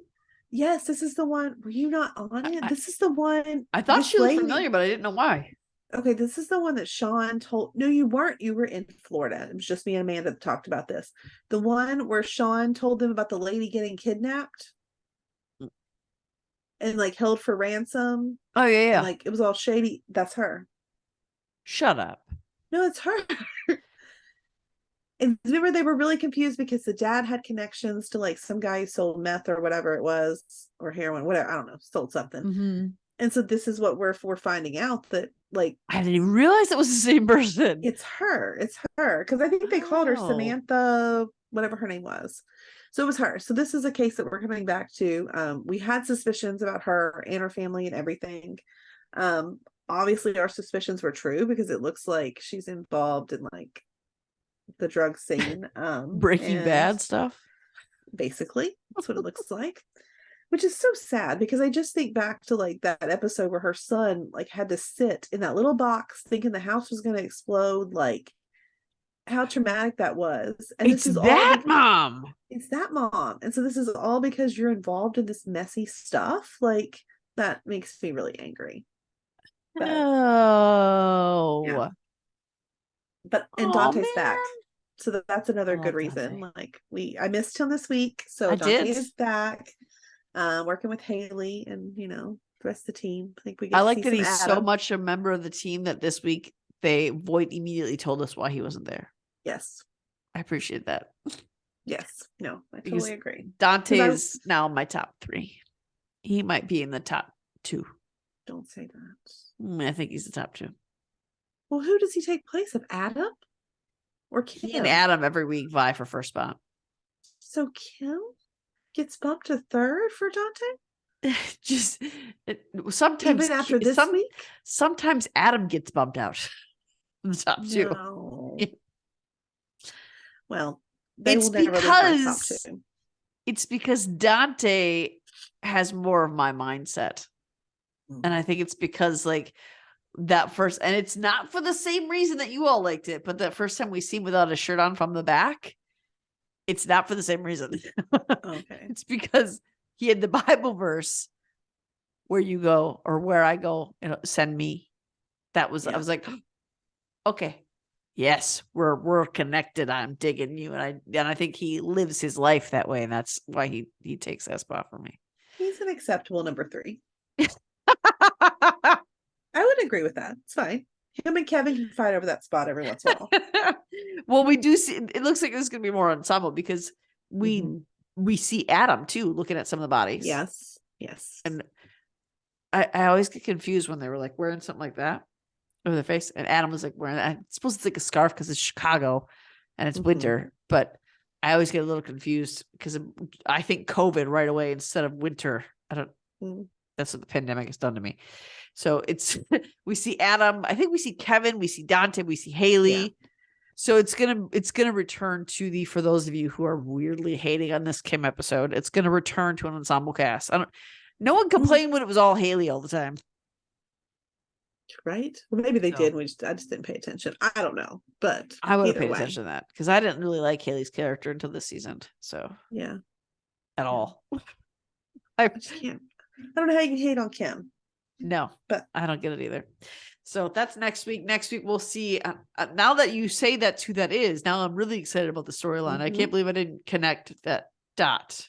Yes, this is the one. Were you not on it? This is the one. I thought she looked familiar, but I didn't know why. Okay, this is the one that Sean told. No, you weren't. You were in Florida. It was just me and Amanda that talked about this. The one where Sean told them about the lady getting kidnapped and like held for ransom. Oh yeah. And, like, it was all shady. That's her. Shut up. No, it's her. And remember, they were really confused because the dad had connections to like some guy who sold meth or whatever it was, or heroin, whatever. I don't know, sold something. And so this is what we're finding out, that like, I didn't even realize it was the same person. It's her. It's her. Because I think they called her Samantha, whatever her name was. So it was her. So this is a case that we're coming back to. We had suspicions about her and her family and everything. Obviously our suspicions were true because it looks like she's involved in like the drug scene. Breaking Bad stuff. Basically, that's what it looks like. Which is so sad, because I just think back to like that episode where her son like had to sit in that little box thinking the house was going to explode. Like, how traumatic that was. And it's mom. It's that mom. And so this is all because you're involved in this messy stuff. Like, that makes me really angry. But, and Dante's back. So that's another good reason. Dante. Like, I missed him this week. So Dante is back. Working with Haley and the rest of the team. I think we get I like that he's Adam. So much a member of the team that this week Voight immediately told us why he wasn't there. Yes. I appreciate that. Yes. No, I totally agree. Dante is now my top 3. He might be in the top 2. Don't say that. I think he's the top 2. Well, who does he take place of? Adam or Kim? He and Adam every week vie for first spot. So Kim gets bumped to 3rd for Dante? Sometimes even after this week? Sometimes Adam gets bumped out in the top 2. No. Well, it's because Dante has more of my mindset. And I think it's because like that first, and it's not for the same reason that you all liked it, but the first time we see him without a shirt on from the back, it's not for the same reason. Okay. It's because he had the Bible verse where you go, or where I go, send me. That was, I was like, okay, yes, we're connected. I'm digging you. And I think he lives his life that way. And that's why he takes that spot for me. He's an acceptable number 3. I would agree with that. It's fine. Him and Kevin can fight over that spot every once in a while. Well, we do see, it looks like this is going to be more ensemble because we see Adam too, looking at some of the bodies. Yes. Yes. And I always get confused when they were like wearing something like that over their face. And Adam was like wearing that. I suppose it's like a scarf because it's Chicago and it's winter, but I always get a little confused because I think COVID right away instead of winter. I don't, that's what the pandemic has done to me. So it's, we see Adam, I think we see Kevin, we see Dante, we see Haley. Yeah. So it's going to return to for those of you who are weirdly hating on this Kim episode, it's going to return to an ensemble cast. No one complained when it was all Haley all the time. Right. Well, maybe they did. I just didn't pay attention. I don't know, but I would have paid attention to that because I didn't really like Haley's character until this season. So yeah, at all. I can't. I don't know how you can hate on Kim. No, but I don't get it either. So that's next week. Next week we'll see. Now that you say that now I'm really excited about the storyline. I can't believe I didn't connect that dot.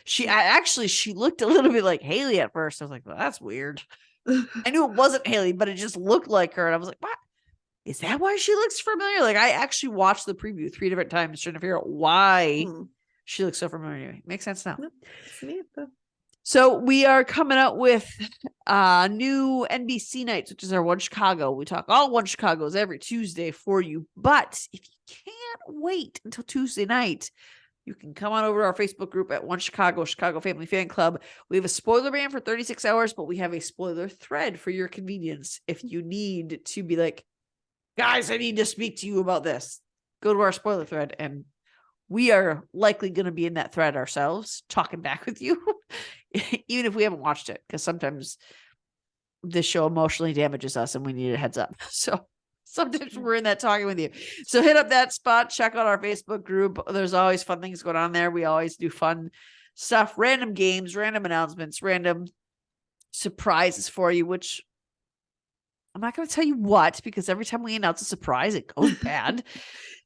She looked a little bit like Haley at first. I was like, well, that's weird. I knew it wasn't Haley, but it just looked like her. And I was like, what? Is that why she looks familiar? Like I actually watched the preview 3 different times trying to figure out why she looks so familiar. Anyway, makes sense now. So we are coming out with new NBC nights, which is our One Chicago. We talk all One Chicago's every Tuesday for you. But if you can't wait until Tuesday night, you can come on over to our Facebook group at One Chicago Family Fan Club. We have a spoiler ban for 36 hours, but we have a spoiler thread for your convenience. If you need to be like, guys, I need to speak to you about this, go to our spoiler thread. And we are likely going to be in that thread ourselves, talking back with you, even if we haven't watched it, because sometimes this show emotionally damages us and we need a heads up. So sometimes we're in that talking with you. So hit up that spot, check out our Facebook group. There's always fun things going on there. We always do fun stuff, random games, random announcements, random surprises for you, which I'm not going to tell you what, because every time we announce a surprise, it goes bad.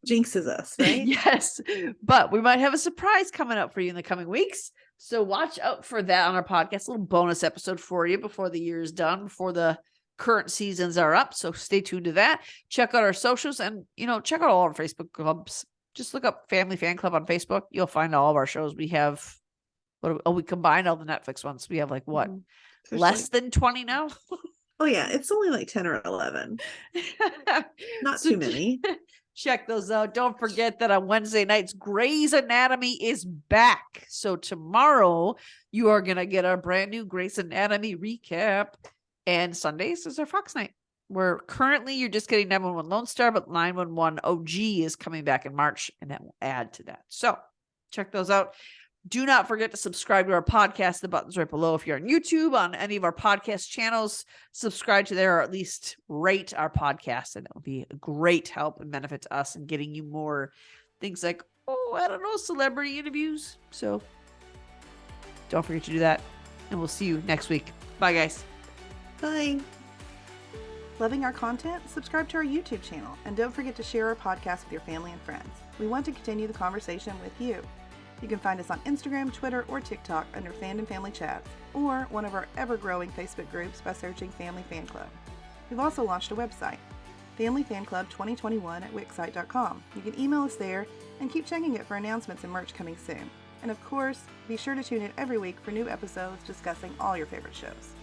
Jinxes us, right? Yes. But we might have a surprise coming up for you in the coming weeks. So watch out for that on our podcast, a little bonus episode for you before the year is done, before the current seasons are up. So stay tuned to that. Check out our socials and, check out all our Facebook clubs. Just look up Family Fan Club on Facebook. You'll find all of our shows. We have, we combined all the Netflix ones. We have less than 20 now? Oh yeah. It's only like 10 or 11. Not too many. Check those out. Don't forget that on Wednesday nights, Grey's Anatomy is back. So tomorrow you are going to get our brand new Grey's Anatomy recap. And Sundays is our Fox night, where currently you're just getting 911 Lone Star, but 911 OG is coming back in March, and that will add to that. So check those out. Do not forget to subscribe to our podcast. The button's right below. If you're on YouTube, on any of our podcast channels, subscribe to there, or at least rate our podcast. And it will be a great help and benefit to us in getting you more things like, celebrity interviews. So don't forget to do that. And we'll see you next week. Bye, guys. Bye. Loving our content? Subscribe to our YouTube channel. And don't forget to share our podcast with your family and friends. We want to continue the conversation with you. You can find us on Instagram, Twitter, or TikTok under Fandom Family Chats, or one of our ever-growing Facebook groups by searching Family Fan Club. We've also launched a website, Family Fan Club 2021 at wixsite.com. You can email us there and keep checking it for announcements and merch coming soon. And of course, be sure to tune in every week for new episodes discussing all your favorite shows.